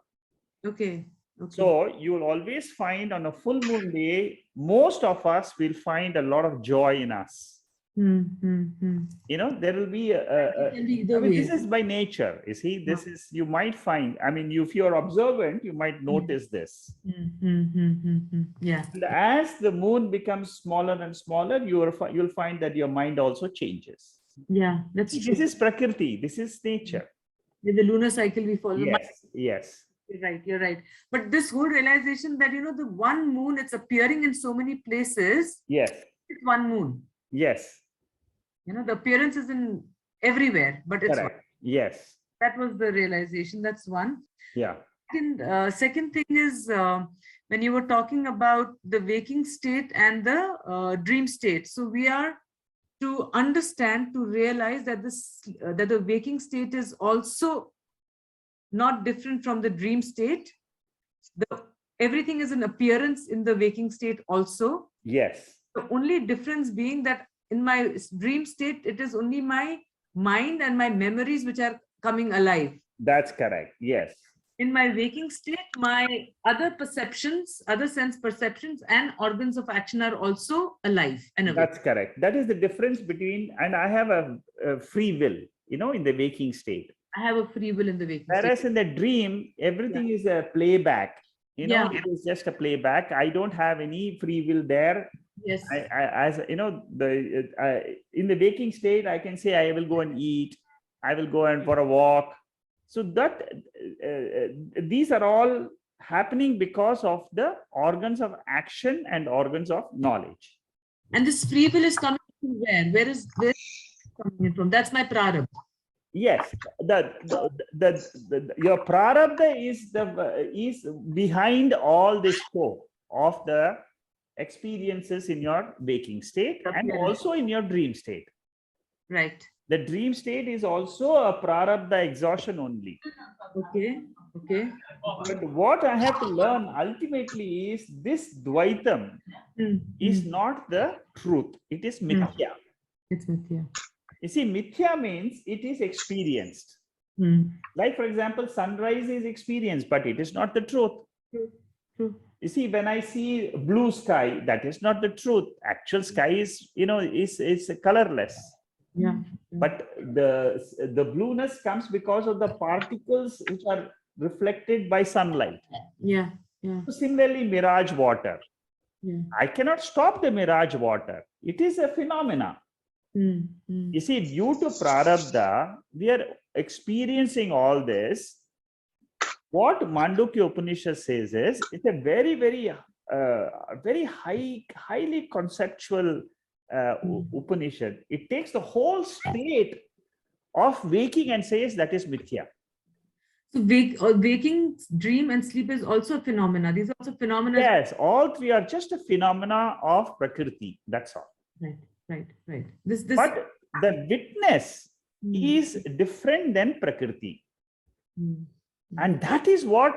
Okay. So you will always find on a full moon day, most of us will find a lot of joy in us. There will be this is by nature. You see, this is, you might find, if you're observant, you might notice this. Yeah. And as the moon becomes smaller and smaller, you'll find that your mind also changes. Yeah, that's true. This is Prakriti. This is nature. With the lunar cycle, we follow. Yes, yes. You're right. But this whole realization that, the one moon, it's appearing in so many places. Yes. It's one moon. Yes. The appearance is in everywhere, but it's correct. Yes. That was the realization. That's one. Yeah. Second thing is when you were talking about the waking state and the dream state. So we are to understand, to realize that that the waking state is also not different from the dream state. Everything is an appearance in the waking state also. Yes. The only difference being that in my dream state, it is only my mind and my memories which are coming alive. That's correct. Yes. In my waking state, my other perceptions, other sense perceptions and organs of action are also alive. That's correct. That is the difference between, and I have a free will, in the waking state. I have a free will in the waking state. Whereas in the dream, everything is a playback. It is just a playback. I don't have any free will there. Yes. In the waking state, I can say I will go and eat. I will go and for a walk. So that these are all happening because of the organs of action and organs of knowledge. And this free will is coming from where? Where is this coming from? That's my prarabdha. Yes, your prarabdha is behind all this scope of the experiences in your waking state and also in your dream state. Right. The dream state is also a prarabdha exhaustion only. Okay. But what I have to learn ultimately is this Dvaitam is not the truth. It is mithya. It's mithya. You see, mithya means it is experienced. Like, for example, sunrise is experienced, but it is not the truth. True. You see, when I see blue sky, that is not the truth. Actual sky is, is colorless. Yeah. But the blueness comes because of the particles which are reflected by sunlight. Yeah. So similarly, mirage water. Yeah. I cannot stop the mirage water. It is a phenomena. You see, due to prarabdha, we are experiencing all this. What Mandukya Upanishad says is, it's a very, very, very highly conceptual Upanishad. It takes the whole state of waking and says that is mithya. So waking, dream and sleep is also a phenomena. These are also phenomena. Yes, all three are just a phenomena of Prakriti. That's all. Right. But the witness is different than Prakriti. And that is what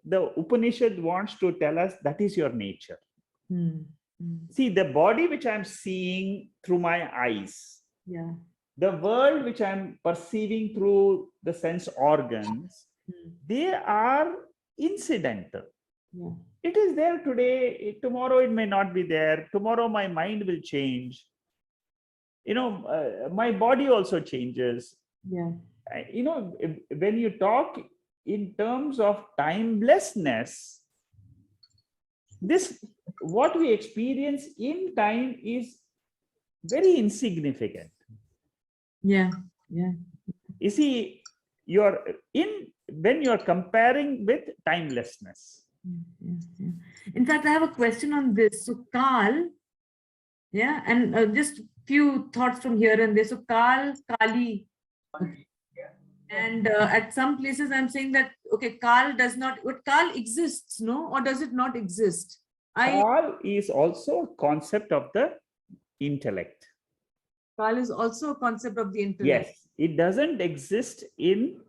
the Upanishad wants to tell us, that is your nature. See, the body which I'm seeing through my eyes, the world which I'm perceiving through the sense organs, they are incidental. It is there today, tomorrow it may not be there, tomorrow my mind will change. My body also changes. When you talk in terms of timelessness, This, what we experience in time is very insignificant. Yeah, yeah. You see, when you're comparing with timelessness. Yeah. In fact, I have a question on this. So Kal, yeah, and just few thoughts from here and there. So Kal, Kali. Okay. And at some places I'm saying that, okay, Kal does not, but Kal exists, no? Or does it not exist? Kal is also a concept of the intellect. Kal is also a concept of the intellect. Yes, it doesn't exist in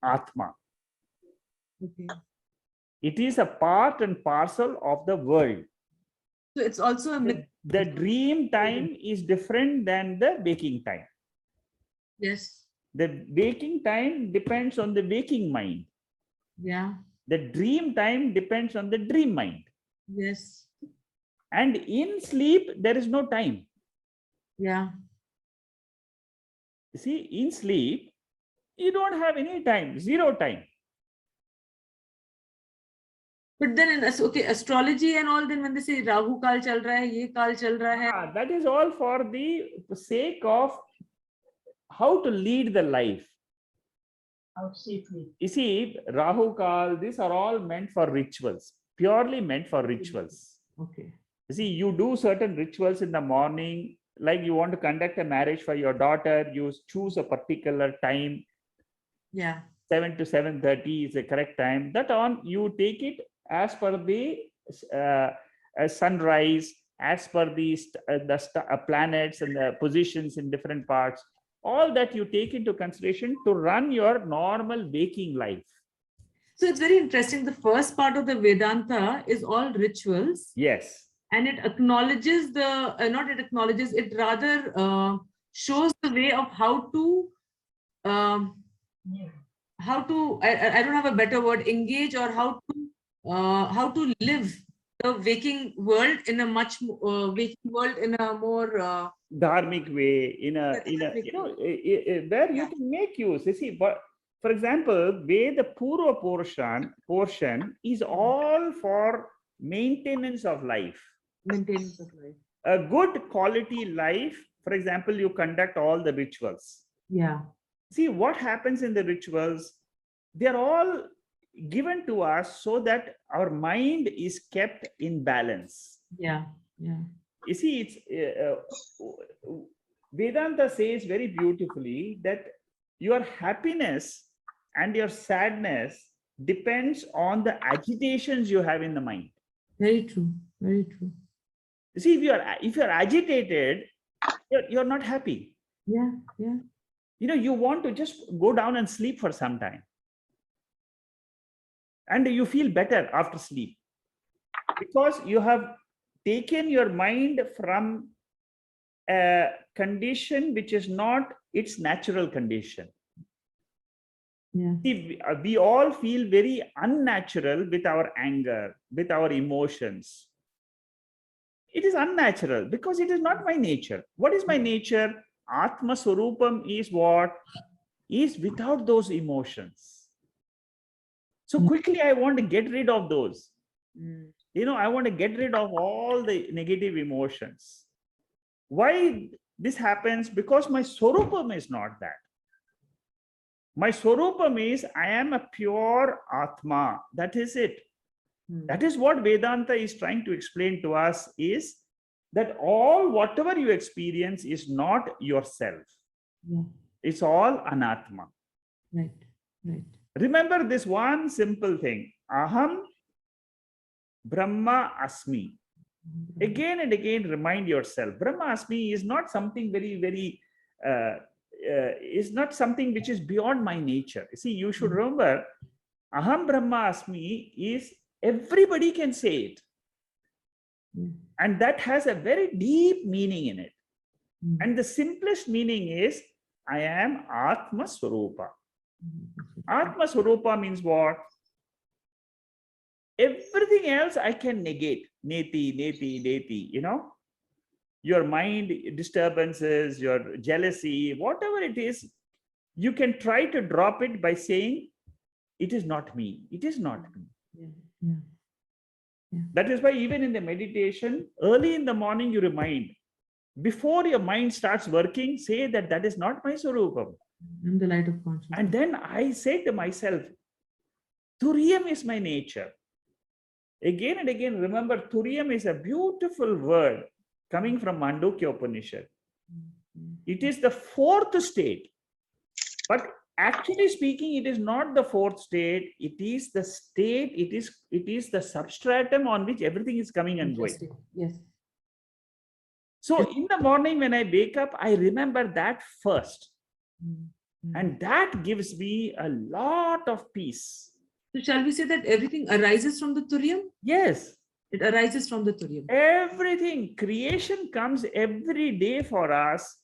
Atma. Okay. It is a part and parcel of the world. So it's also a myth. The dream time is different than the waking time. Yes. The waking time depends on the waking mind. Yeah. The dream time depends on the dream mind. Yes. And in sleep, there is no time. Yeah. You see, in sleep, you don't have any time, zero time. But then, okay, astrology and all, then when they say Rahu Kal chal raha hai, ye Kal chal raha hai. That is all for the sake of how to lead the life. How safely. You see, Rahu Kal, these are all meant for rituals, purely meant for rituals. Okay. You see, you do certain rituals in the morning, like you want to conduct a marriage for your daughter, you choose a particular time. Yeah. 7 to 7:30 is the correct time. That on, you take it as per the sunrise, as per the planets and the positions in different parts. All that you take into consideration to run your normal waking life. So it's very interesting. The first part of the Vedanta is all rituals. Yes. And it acknowledges the, not it acknowledges, it rather shows the way of how to, I don't have a better word, engage, or how to live the waking world in a much waking world in a more dharmic way, where you can make use. You see, but for example, where the purva portion is all for maintenance of life. Maintenance of life. A good quality life, for example, you conduct all the rituals. Yeah. See what happens in the rituals. They're all given to us so that our mind is kept in balance. Yeah. Yeah. You see, it's Vedanta says very beautifully that your happiness and your sadness depends on the agitations you have in the mind. Very true. Very true. You see, if you're agitated, you're not happy. Yeah. Yeah. You want to just go down and sleep for some time. And you feel better after sleep. Because you have taken your mind from a condition which is not its natural condition. Yeah. See, we all feel very unnatural with our anger, with our emotions. It is unnatural because it is not my nature. What is my nature? Atma Swarupam is what? Is without those emotions. So quickly I want to get rid of those. I want to get rid of all the negative emotions. Why this happens? Because my Swarupam is not that. My Swarupam is I am a pure Atma. That is it. That is what Vedanta is trying to explain to us, is that whatever you experience is not yourself. Yeah. It's all anatma. Right. Right. Remember this one simple thing. Aham Brahma Asmi. Again and again remind yourself. Brahma Asmi is not something very, very, is not something which is beyond my nature. See, you should remember, Aham Brahma Asmi is, everybody can say it. And that has a very deep meaning in it. And the simplest meaning is, I am Atma Swarupa. Atma Swarupa means what? Everything else I can negate. Neti. Your mind disturbances, your jealousy, whatever it is, you can try to drop it by saying, it is not me. It is not me. Yeah. That is why even in the meditation, early in the morning, you remind. Before your mind starts working, say that that is not my Swarupam. I'm the light of consciousness. And then I say to myself, Turiyam is my nature. Again and again, remember, Turiyam is a beautiful word coming from Mandukya Upanishad. It is the fourth state. But actually speaking, it is not the fourth state. It is the state, it is the substratum on which everything is coming and going. Yes. So in the morning when I wake up, I remember that first. And that gives me a lot of peace. So shall we say that everything arises from the Turiyam? Yes. It arises from the Turiyam. Everything, creation comes every day for us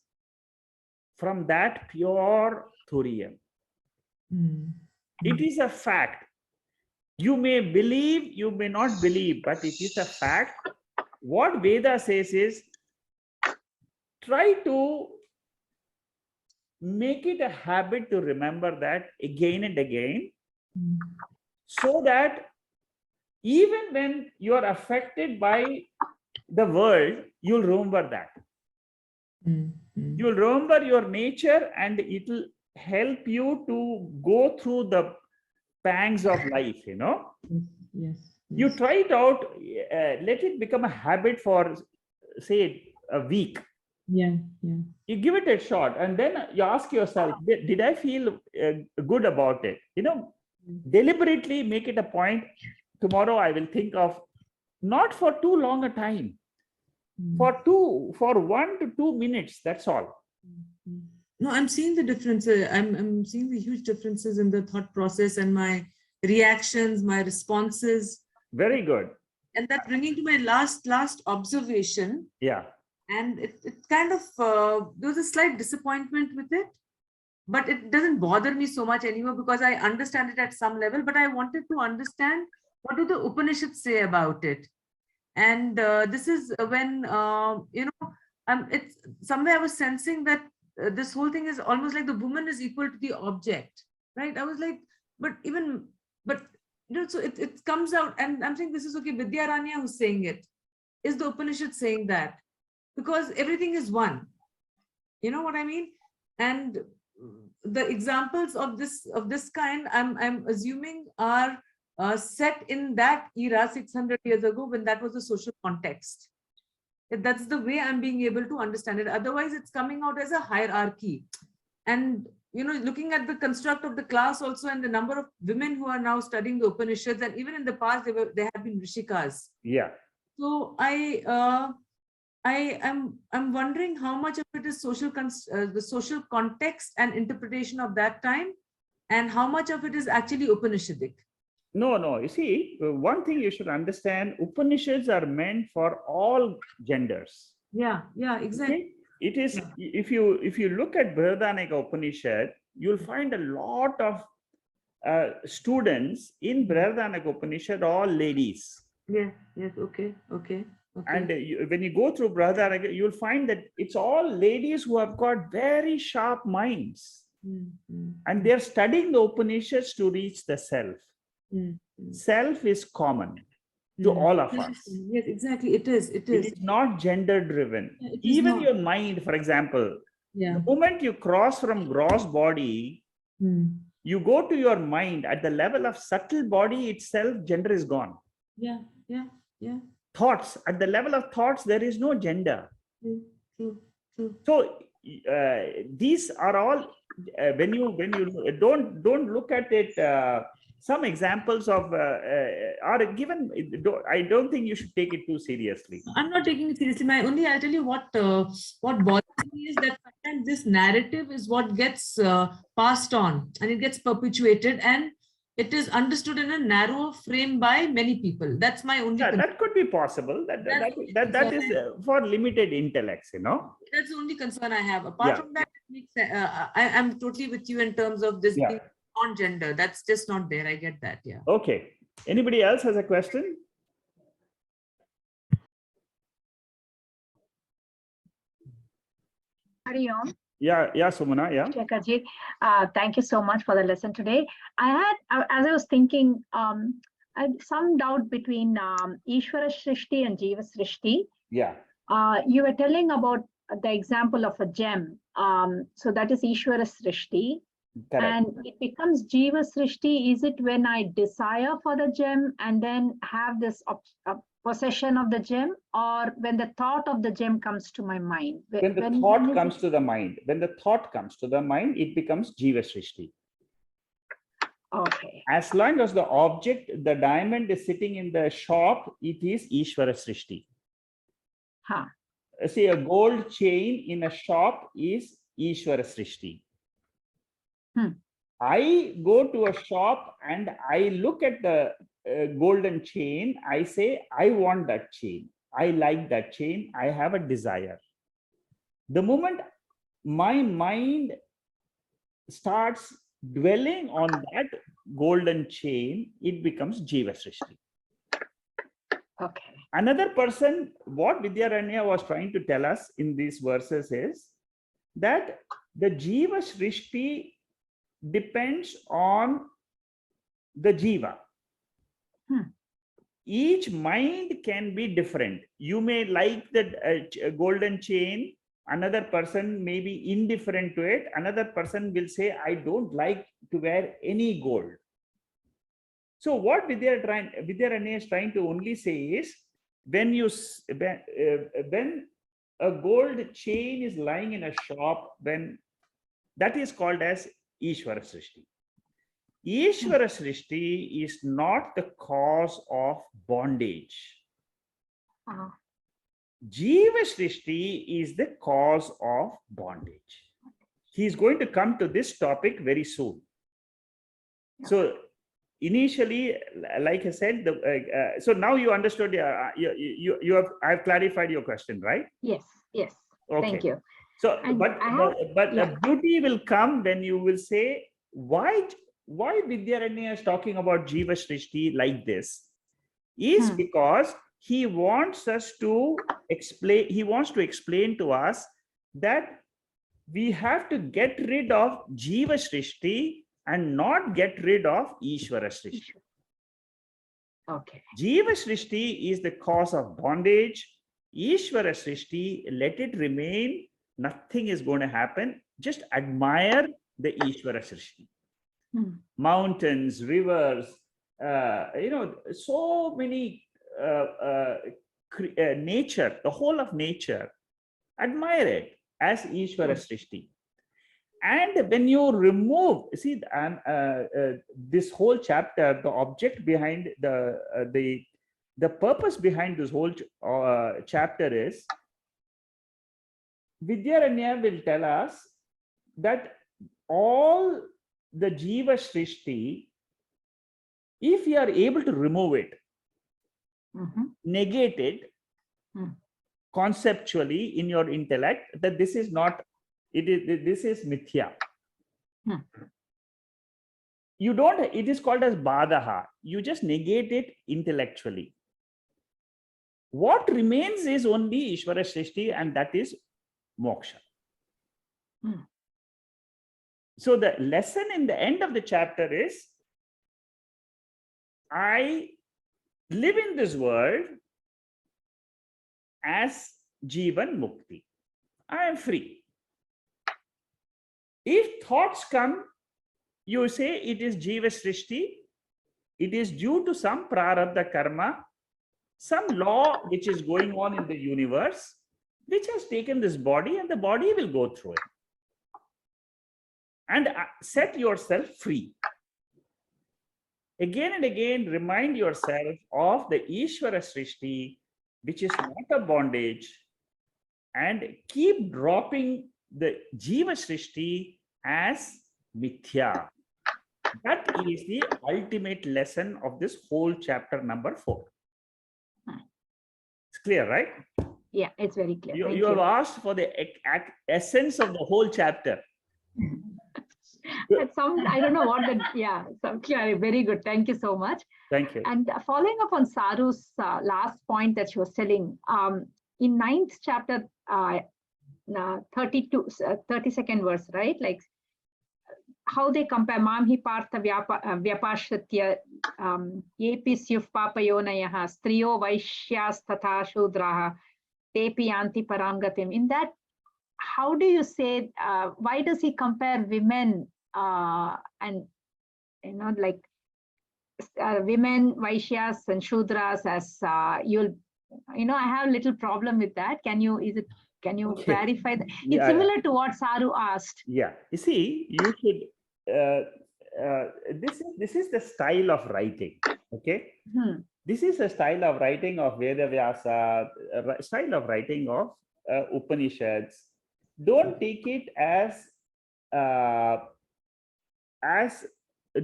from that pure Turiyam. It is a fact. You may believe, you may not believe, but it is a fact. What Veda says is, try to make it a habit to remember that again and again, so that even when you are affected by the world, you'll remember that. You'll remember your nature, and it will help you to go through the pangs of life, you know. Yes. You try it out, let it become a habit for, say, a week. You give it a shot, and then you ask yourself, did I feel good about it? You know, deliberately make it a point. Tomorrow I will think of, not for too long a time, for 1 to 2 minutes, that's all. No, I'm seeing the difference. I'm seeing the huge differences in the thought process and my reactions, my responses. Very good. And that bringing to my last observation. Yeah. And it kind of, there was a slight disappointment with it, but it doesn't bother me so much anymore because I understand it at some level, but I wanted to understand what do the Upanishads say about it. And this is when, it's somewhere I was sensing that this whole thing is almost like the woman is equal to the object, right? I was like, so it comes out, and I'm saying this is okay, Vidyaranya who's saying it. Is the Upanishad saying that? Because everything is one. You know what I mean? And the examples of this kind, I'm assuming are set in that era 600 years ago, when that was a social context. That's the way I'm being able to understand it. Otherwise, it's coming out as a hierarchy. And looking at the construct of the class also, and the number of women who are now studying the Upanishads, and even in the past there have been Rishikas. Yeah. So I'm wondering how much of it is the social context and interpretation of that time, and how much of it is actually Upanishadic. No. You see, one thing you should understand: Upanishads are meant for all genders. Yeah, exactly. Okay? It is, if you look at Vedantic Upanishad, you'll find a lot of students in Vedantic Upanishad, all ladies. Yes. Okay. And when you go through Vedantic, you'll find that it's all ladies who have got very sharp minds. And they're studying the Upanishads to reach the self. Self is common to all of us. Yes, exactly. It is. It is not gender driven. Even your mind, for example, the moment you cross from gross body, you go to your mind. At the level of subtle body itself, gender is gone. Yeah. Thoughts, at the level of thoughts, there is no gender. True. So these are all, when you don't look at it. Some examples of are given. I don't think you should take it too seriously. I'm not taking it seriously. I'll tell you what bothers me is that sometimes this narrative is what gets passed on, and it gets perpetuated, and it is understood in a narrow frame by many people. That's my only concern. That could be possible. That is for limited intellects, That's the only concern I have. Apart from that, it makes, I'm totally with you in terms of this being on gender. That's just not there. I get that. Yeah. Okay. Anybody else has a question? Hari Om. Yeah, Sumana. Yeah. Shekharji, thank you so much for the lesson today. As I was thinking, some doubt between Ishwara Srishti and Jiva Srishti. Yeah. You were telling about the example of a gem. So that is Ishwara Srishti. Correct. And it becomes Jiva Srishti. Is it when I desire for the gem and then have this possession of the gem, or when the thought of the gem comes to my mind? When the thought comes to the mind, when the thought comes to the mind, it becomes Jiva Srishti. Okay. As long as the object, the diamond is sitting in the shop, it is Ishwara Srishti. Huh. See, a gold chain in a shop is Ishwara Srishti. I go to a shop and I look at the golden chain. I say, I want that chain. I like that chain. I have a desire. The moment my mind starts dwelling on that golden chain, it becomes Jiva Srishti. Okay. Another person, what Vidyaranya was trying to tell us in these verses is that the Jiva Srishti depends on the Jiva. Each mind can be different. You may like the golden chain. Another person may be indifferent to it. Another person will say, I don't like to wear any gold. So what Vidyaranya is trying to only say is, when a gold chain is lying in a shop, then that is called as Ishwara Srishti. Ishwara Srishti is not the cause of bondage. Jiva Srishti is the cause of bondage. He is going to come to this topic very soon. So initially, like I said, so now you understood. I've clarified your question, right? Yes. Yes. Okay. Thank you. So, And but the beauty will come when you will say, why Vidyaranya is talking about Jiva Srishti like this is because he wants us to explain, he wants to explain to us that we have to get rid of Jiva Srishti and not get rid of Ishwara Srishti. Okay. Jiva Srishti is the cause of bondage. Ishwara Srishti, let it remain. Nothing is going to happen. Just admire the Ishwara Srishti. Mountains, rivers, so many nature, the whole of nature, admire it as Ishwara Srishti. And when you remove, see, this whole chapter, the object behind the purpose behind this whole chapter is, Vidyaranya will tell us that all the Jiva Srishti, if you are able to remove it, negate it conceptually in your intellect, that this is not, this is mithya. You don't, it is called as badaha. You just negate it intellectually. What remains is only Ishwara Srishti, and that is moksha. So the lesson in the end of the chapter is, I live in this world as Jivan Mukti. I am free. If thoughts come, you say it is Jiva Srishti. It is due to some prarabdha karma, some law which is going on in the universe, which has taken this body, and the body will go through it. And set yourself free. Again and again, remind yourself of the Ishwara Srishti, which is not a bondage, and keep dropping the Jiva Srishti as mithya. That is the ultimate lesson of this whole chapter number 4. It's clear, right? Yeah, it's very clear. You have asked for the essence of the whole chapter. That sounds, I don't know what that, yeah, so clear, very good. Thank you so much. Thank you. And following up on Saru's last point that she was telling, in 9th chapter, 32, 32nd verse, right? Like, how they compare Mamhi Partha Vyapashritya Yepi Syuf Papayonayah Striyo Vaishyas Tata Shudraha Tepi Anti Paramgatim. In that, how do you say, why does he compare women and, you know, like women, Vaishyas and Shudras as you know, I have a little problem with that. Can you clarify that? It's similar to what Saru asked. Yeah, you see, you should, this is the style of writing, okay? This is a style of writing of Vedavyasa, style of writing of Upanishads. Don't take it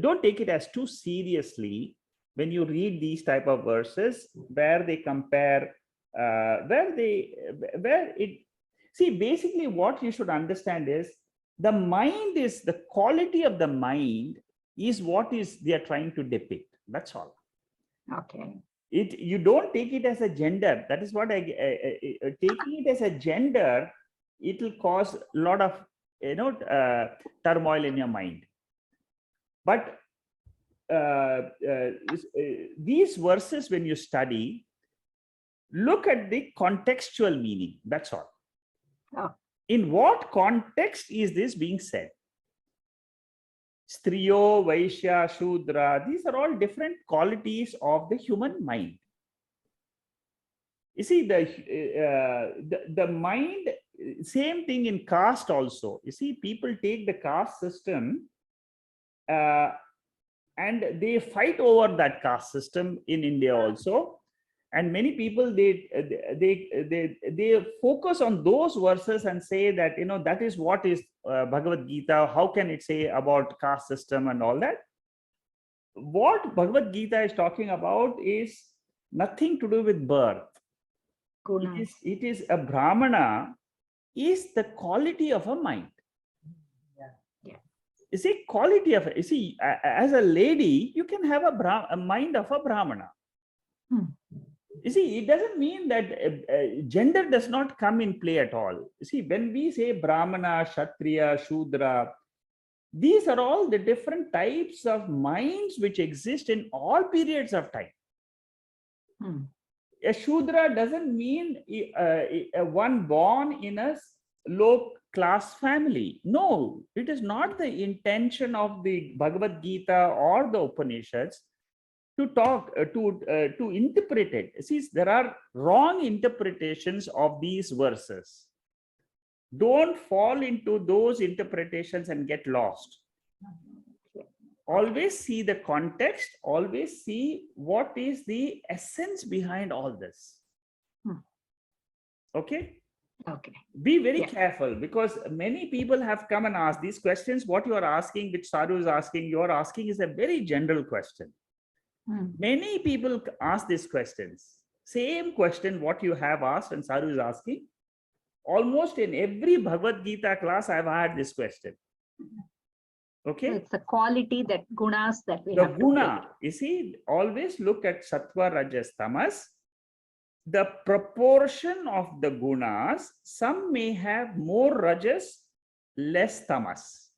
don't take it as too seriously when you read these type of verses where they compare, see, basically what you should understand is the quality of the mind is what is they are trying to depict. That's all. Okay. You don't take it as a gender. That is what taking it as a gender, it will cause a lot of, you know, turmoil in your mind. But these verses, when you study, look at the contextual meaning. That's all. Oh. In what context is this being said? Striyo, Vaishya, Shudra, these are all different qualities of the human mind. You see, the mind, same thing in caste also. You see, people take the caste system and they fight over that caste system in India also. And many people, they focus on those verses and say that, you know, that is what is Bhagavad Gita. How can it say about caste system and all that? What Bhagavad Gita is talking about is nothing to do with birth. It is a Brahmana is the quality of a mind. You see, quality of, you see, as a lady, you can have a mind of a Brahmana. You see, it doesn't mean that gender does not come in play at all. You see, when we say Brahmana, Kshatriya, Shudra, these are all the different types of minds which exist in all periods of time. A Shudra doesn't mean one born in a low class family. No, it is not the intention of the Bhagavad Gita or the Upanishads to talk, to interpret it. See, there are wrong interpretations of these verses. Don't fall into those interpretations and get lost. Always see the context, always see what is the essence behind all this. Okay? Okay. Be very careful, because many people have come and asked these questions. What you are asking, which Saru is asking, you are asking is a very general question. Many people ask these questions. Same question what you have asked and Saru is asking. Almost in every Bhagavad Gita class, I've had this question. Okay. So it's the quality, that gunas that we the have. Guna, you see, always look at Sattva, Rajas, Tamas. The proportion of the gunas, some may have more Rajas, less Tamas.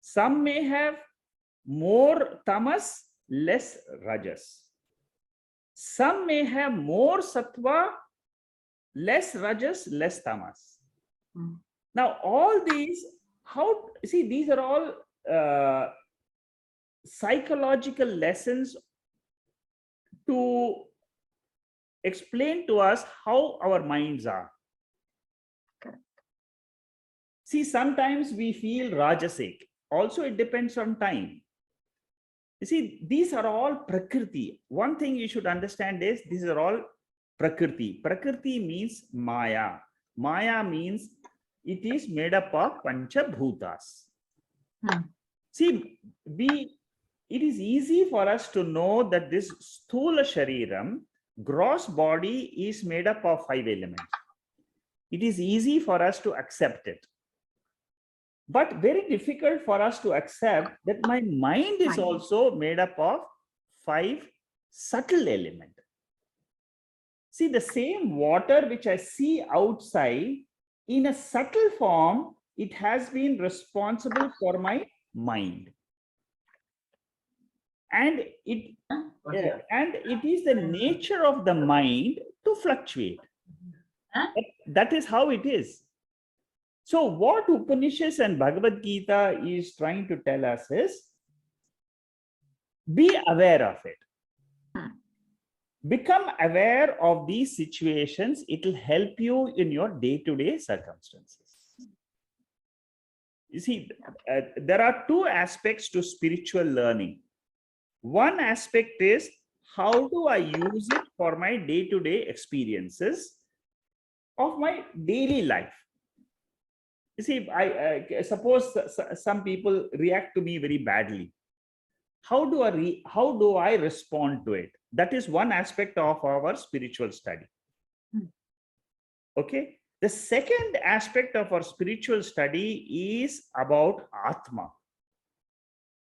Some may have more Tamas, less Rajas. Some may have more Sattva, less Rajas, less Tamas. Now, all these, how, see, these are all psychological lessons to explain to us how our minds are. See, sometimes we feel Rajasic. Also, it depends on time. You see, these are all Prakriti. One thing you should understand is these are all Prakriti. Prakriti means Maya. Maya means it is made up of Panchabhutas. See, it is easy for us to know that this Sthula Shariram, gross body, is made up of 5 elements. It is easy for us to accept it. But very difficult for us to accept that my mind is also made up of 5 subtle elements. See, the same water which I see outside, in a subtle form, it has been responsible for my mind. And it is the nature of the mind to fluctuate. That is how it is. So what Upanishads and Bhagavad Gita is trying to tell us is, be aware of it. Become aware of these situations. It will help you in your day-to-day circumstances. You see, there are two aspects to spiritual learning. One aspect is, how do I use it for my day-to-day experiences of my daily life? You see, I suppose some people react to me very badly. How do I respond to it? That is one aspect of our spiritual study. Okay. The second aspect of our spiritual study is about Atma,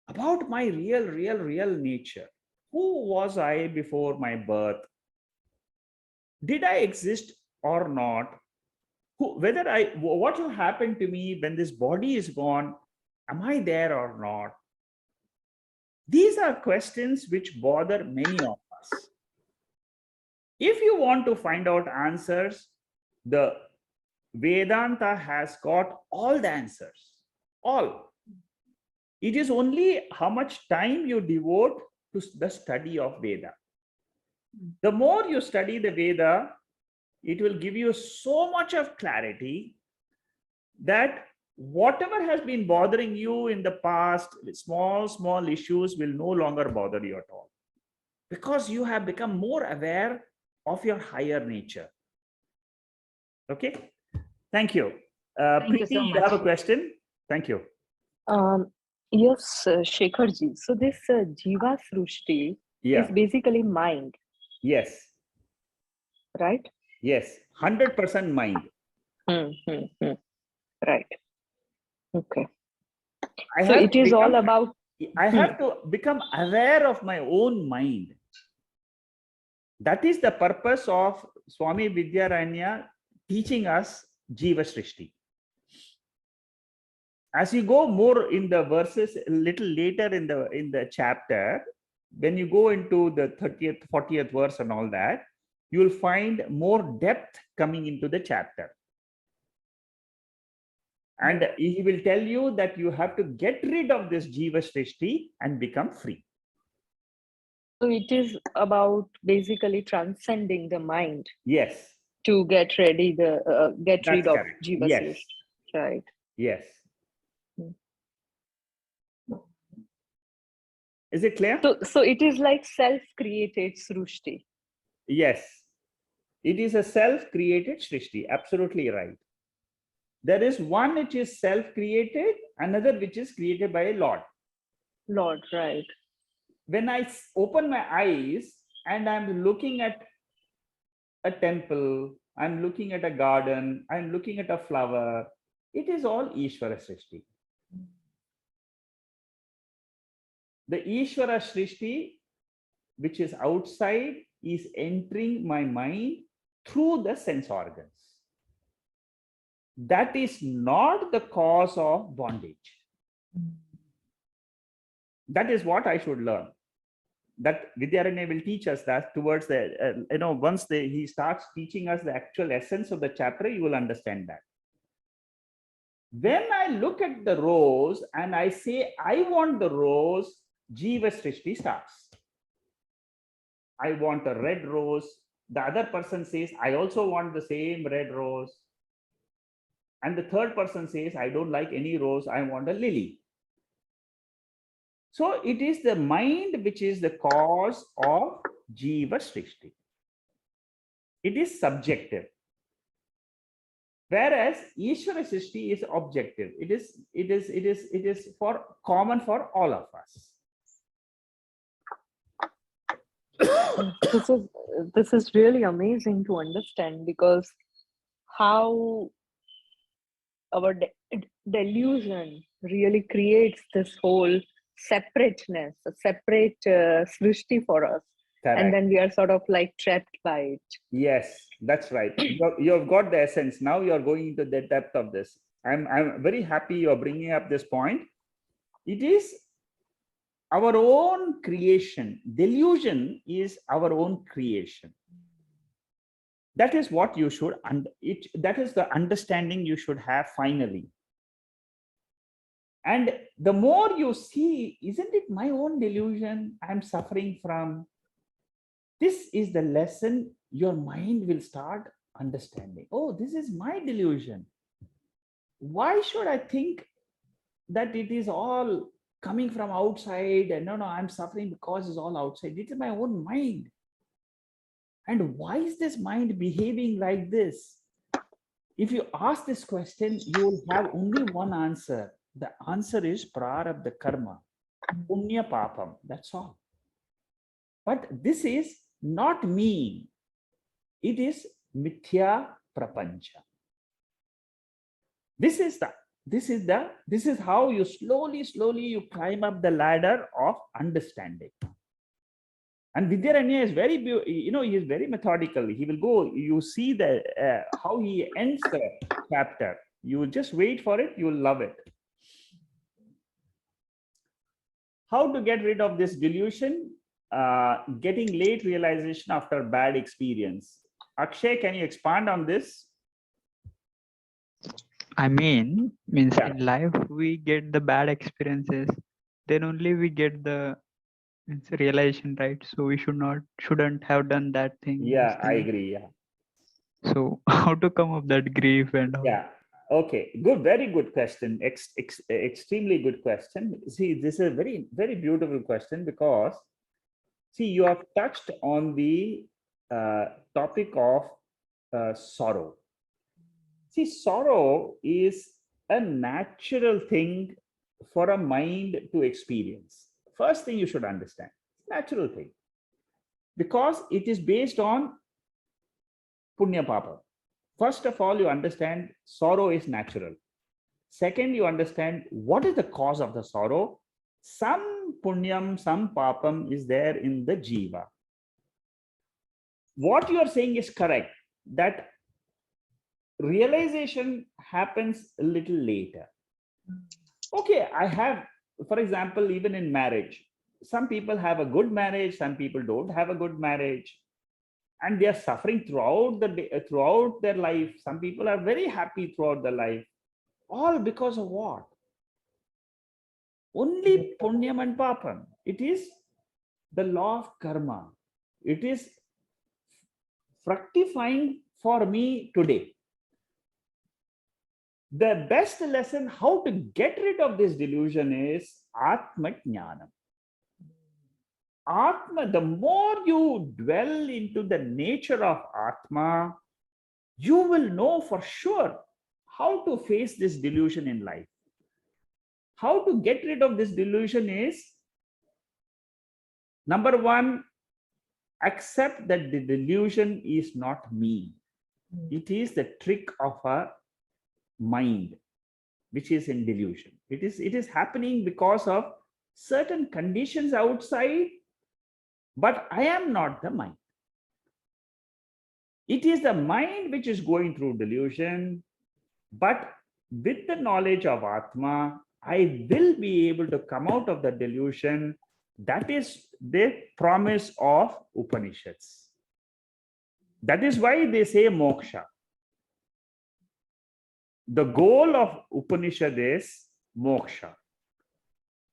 about my real nature. Who was I before my birth? Did I exist or not? What will happen to me when this body is gone? Am I there or not? These are questions which bother many of us. If you want to find out answers, the Vedanta has got all the answers. All. It is only how much time you devote to the study of Veda. The more you study the Veda, it will give you so much of clarity that whatever has been bothering you in the past, small issues will no longer bother you at all, because you have become more aware of your higher nature. Okay. Thank you. Thank you so Preeti, you much. have a question? Thank you. Yes, Shekharji. So this Jiva Srishti Yeah. is basically mind, Yes. right? Yes. 100% mind. Right. Okay. I So have it to is all become- about. I have to become aware of my own mind. That is the purpose of Swami Vidyaranya teaching us Jiva Srishti. As you go more in the verses a little later in the chapter, when you go into the 30th, 40th verse and all that, you will find more depth coming into the chapter. And he will tell you that you have to get rid of this Jiva Srishti and become free. So it is about basically transcending the mind Yes. to get rid of correct. Jiva Yes. Srishti, right? Yes. Is it clear? So it is like self-created Srishti. Yes. It is a self-created Srishti. Absolutely right. There is one which is self-created, another which is created by a Lord. Lord, right? When I open my eyes and I'm looking at a temple, I'm looking at a garden, I'm looking at a flower, it is all Ishwara Srishti. The Ishwara Srishti, which is outside, is entering my mind through the sense organs. That is not the cause of bondage. That is what I should learn. That Vidyaranya will teach us that towards the, once he starts teaching us the actual essence of the chapter, you will understand that. When I look at the rose and I say, I want the rose, Jiva Srishti starts. I want a red rose. The other person says, I also want the same red rose. And the third person says, I don't like any rose, I want a lily. So it is the mind which is the cause of Jiva Srishti. It is subjective. Whereas Ishwara Srishti is objective. It is for common for all of us. This is really amazing to understand, because how our delusion really creates this whole separateness, a separate srishti for us. Correct. And then we are sort of like trapped by it. Yes, that's right. You have got the essence. Now you are going into the depth of this. I'm very happy you are bringing up this point. It is our own creation. Delusion is our own creation. That is what you should, that is the understanding you should have finally. And the more you see, isn't it my own delusion I'm suffering from? This is the lesson your mind will start understanding. Oh, this is my delusion. Why should I think that it is all coming from outside? And no, I'm suffering because it's all outside. It is my own mind. And why is this mind behaving like this? If you ask this question, you will have only one answer. The answer is prarabdha karma, punya papam. That's all. But this is not me. It is mithya prapancha. This is how you slowly you climb up the ladder of understanding. And Vidyaranya is very, he is very methodical. He will go, you see how he ends the chapter. You just wait for it, you will love it. How to get rid of this delusion? Getting late realization after bad experience. Akshay, can you expand on this? I means Yeah. in life we get the bad experiences, then only we get the realization, right? So we shouldn't have done that thing. Yeah, this I thing. agree. Yeah. So how to come up that grief and all? Yeah. Okay. Good. Very good question. Extremely good question. See, this is a very, very beautiful question because, see, you have touched on the topic of sorrow. See, sorrow is a natural thing for a mind to experience. First thing you should understand, natural thing. Because it is based on punya papa. First of all, you understand sorrow is natural. Second, you understand what is the cause of the sorrow. Some punyam, some papam is there in the jiva. What you are saying is correct, that realization happens a little later. Okay, I have, for example, even in marriage, some people have a good marriage, some people don't have a good marriage, and they are suffering throughout the day, throughout their life. Some people are very happy throughout their life. All because of what? Only punyam and papam. It is the law of karma. It is fructifying for me today. The best lesson how to get rid of this delusion is Atma Jnanam. Atma, the more you dwell into the nature of Atma, you will know for sure how to face this delusion in life. How to get rid of this delusion is, number one, accept that the delusion is not me. It is the trick of a mind which is in delusion. It is happening because of certain conditions outside, but I am not the mind. It is the mind which is going through delusion, but with the knowledge of Atma, I will be able to come out of the delusion. That is the promise of Upanishads. That is why they say moksha. The goal of Upanishad is moksha.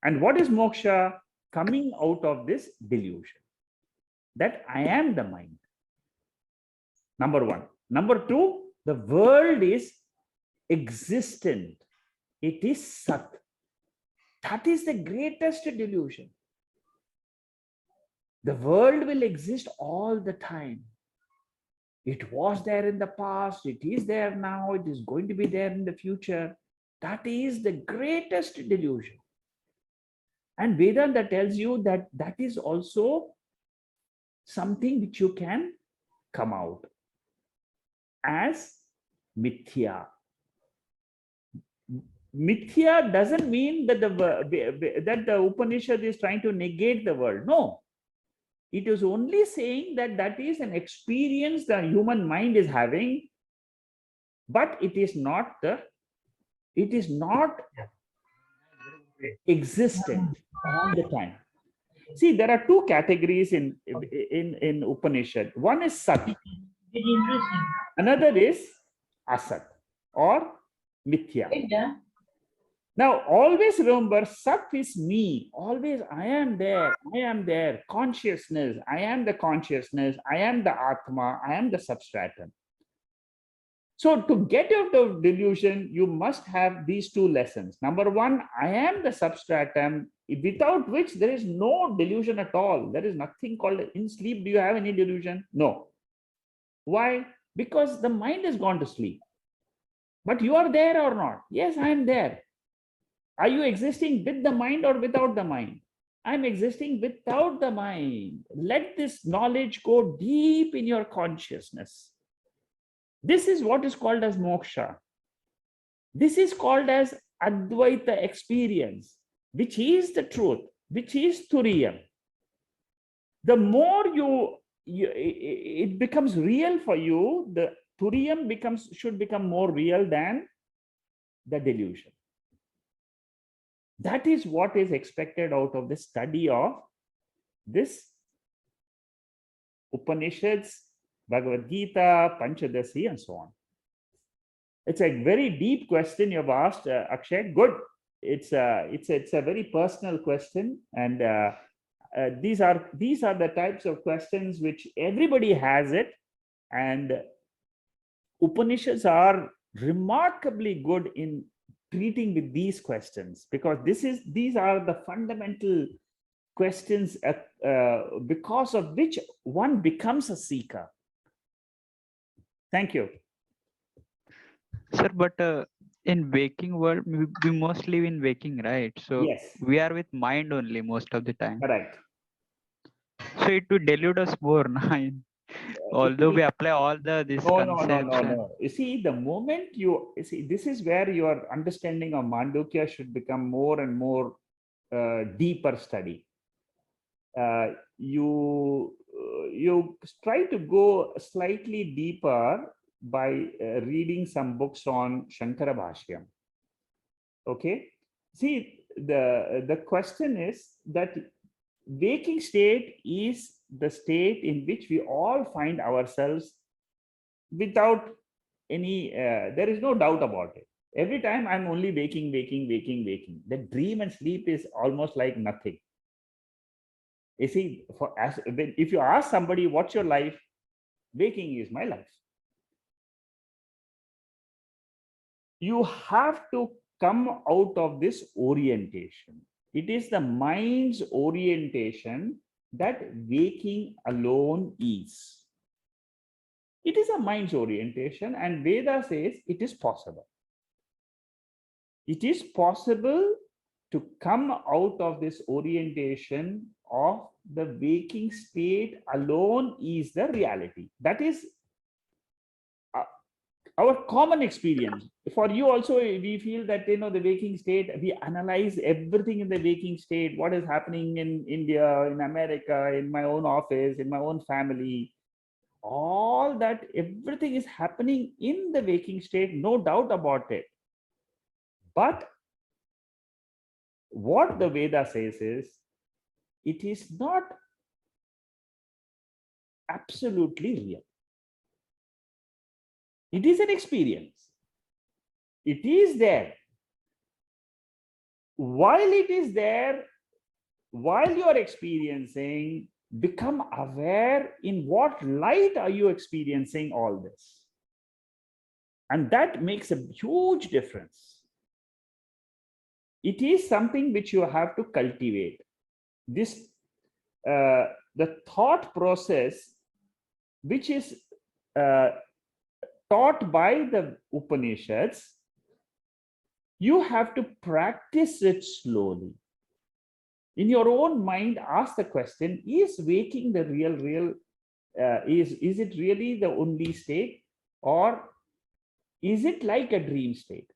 And what is moksha? Coming out of this delusion that I am the mind. Number one. Number two, the world is existent. It is Sat. That is the greatest delusion. The world will exist all the time. It was there in the past, it is there now, it is going to be there in the future. That is the greatest delusion. And Vedanta tells you that that is also something which you can come out as mithya. Mithya doesn't mean that the Upanishad is trying to negate the world. No. It is only saying that that is an experience the human mind is having, but it is not existent all the time. See, there are two categories in Upanishad. One is Sat. Another is Asat or Mithya. Now, always remember, Sat is me. Always, I am there. I am there. Consciousness. I am the consciousness. I am the Atma. I am the substratum. So, to get out of delusion, you must have these two lessons. Number one, I am the substratum, without which there is no delusion at all. There is nothing called in sleep. Do you have any delusion? No. Why? Because the mind has gone to sleep. But you are there or not? Yes, I am there. Are you existing with the mind or without the mind? I'm existing without the mind. Let this knowledge go deep in your consciousness. This is what is called as moksha. This is called as Advaita experience, which is the truth, which is Turiyam. The more it becomes real for you, the Turiyam should become more real than the delusion. That is what is expected out of the study of this Upanishads, Bhagavad Gita, Panchadasi, and so on. It's a very deep question you've asked, Akshay. Good. It's a very personal question, and these are the types of questions which everybody has it, and Upanishads are remarkably good in treating with these questions, because these are the fundamental questions because of which one becomes a seeker. Thank you. Sir, but in waking world, we mostly live in waking, right? So Yes. we are with mind only most of the time. Correct. So it will delude us more. Although we apply all these concepts. No. You see, the moment you see, this is where your understanding of Mandukya should become more and more deeper study. You try to go slightly deeper by reading some books on Shankara Bhashyam. Okay. See, the question is that waking state is the state in which we all find ourselves without any, there is no doubt about it. Every time I'm only waking. The dream and sleep is almost like nothing. You see, if you ask somebody, what's your life? Waking is my life. You have to come out of this orientation. It is the mind's orientation that waking alone is. It is a mind's orientation, and Veda says it is possible. It is possible to come out of this orientation of the waking state alone is the reality. That is our common experience. For you also, we feel that, the waking state, we analyze everything in the waking state, what is happening in India, in America, in my own office, in my own family. All that, everything is happening in the waking state, no doubt about it. But what the Veda says is, it is not absolutely real. It is an experience. It is there. While it is there, while you are experiencing, become aware in what light are you experiencing all this. And that makes a huge difference. It is something which you have to cultivate. This, the thought process, which is taught by the Upanishads, you have to practice it slowly. In your own mind, ask the question, is waking the real, is it really the only state, or is it like a dream state?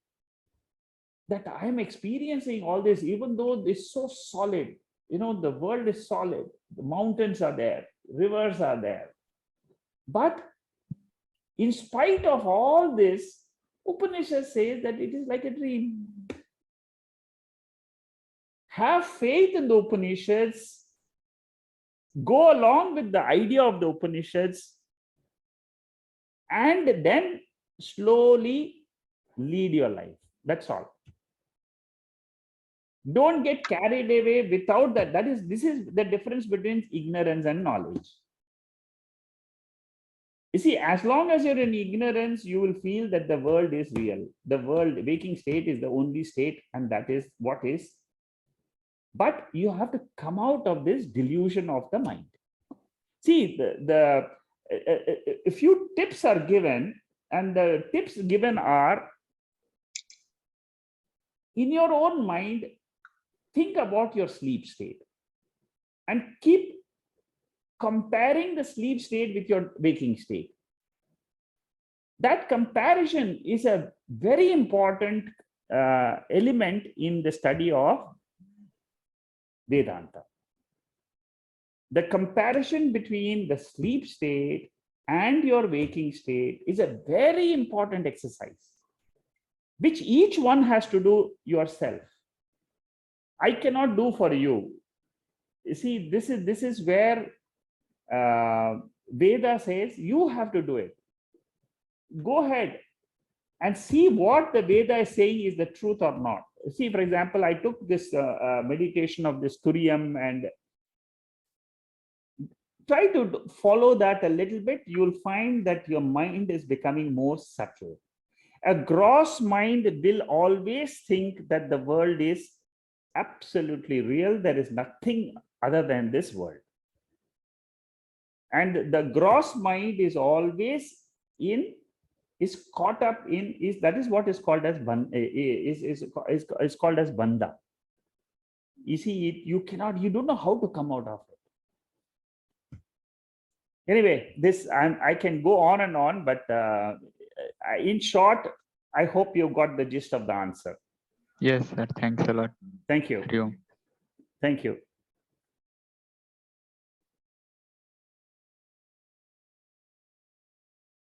That I am experiencing all this, even though it's so solid, the world is solid, the mountains are there, rivers are there. But in spite of all this, Upanishad says that it is like a dream. have faith in the Upanishads, go along with the idea of the Upanishads, and then slowly lead your life. That's all. Don't get carried away without that. This is the difference between ignorance and knowledge. You see, as long as you're in ignorance, you will feel that the world is real. The world, waking state is the only state, and that is what is. But you have to come out of this delusion of the mind. See, a few tips are given, and the tips given are, in your own mind, think about your sleep state and keep comparing the sleep state with your waking state. That comparison is a very important element in the study of Vedanta. The comparison between the sleep state and your waking state is a very important exercise, which each one has to do yourself. I cannot do for you. You see, this is where Veda says you have to do it. Go ahead and see what the Veda is saying is the truth or not. See, for example, I took this meditation of this Turiyam and try to follow that a little bit. You'll find that your mind is becoming more subtle. A gross mind will always think that the world is absolutely real. There is nothing other than this world. And the gross mind is always caught up in, that is what is called as called as bandha. You see, you don't know how to come out of it. Anyway, I can go on and on, but in short, I hope you got the gist of the answer. Yes, sir. Thanks a lot. Thank you. Hari Om. Thank you.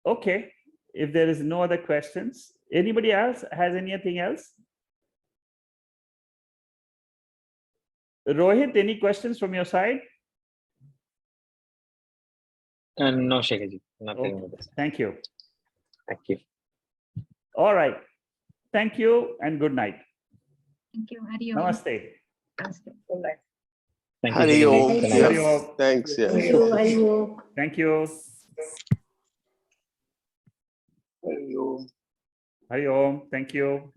Okay. If there is no other questions, anybody else has anything else? Rohit, any questions from your side? No, Shekharji, nothing Okay. with this. Thank you. Thank you. All right. Thank you and good night. Thank you. Hari Om. Namaste. Namaste. Thank you, Hari Om. Shekharji. Good night. Hari Yes. Om. Thanks. Yes. Thank you. Hari Om. Hari Om. Thank you.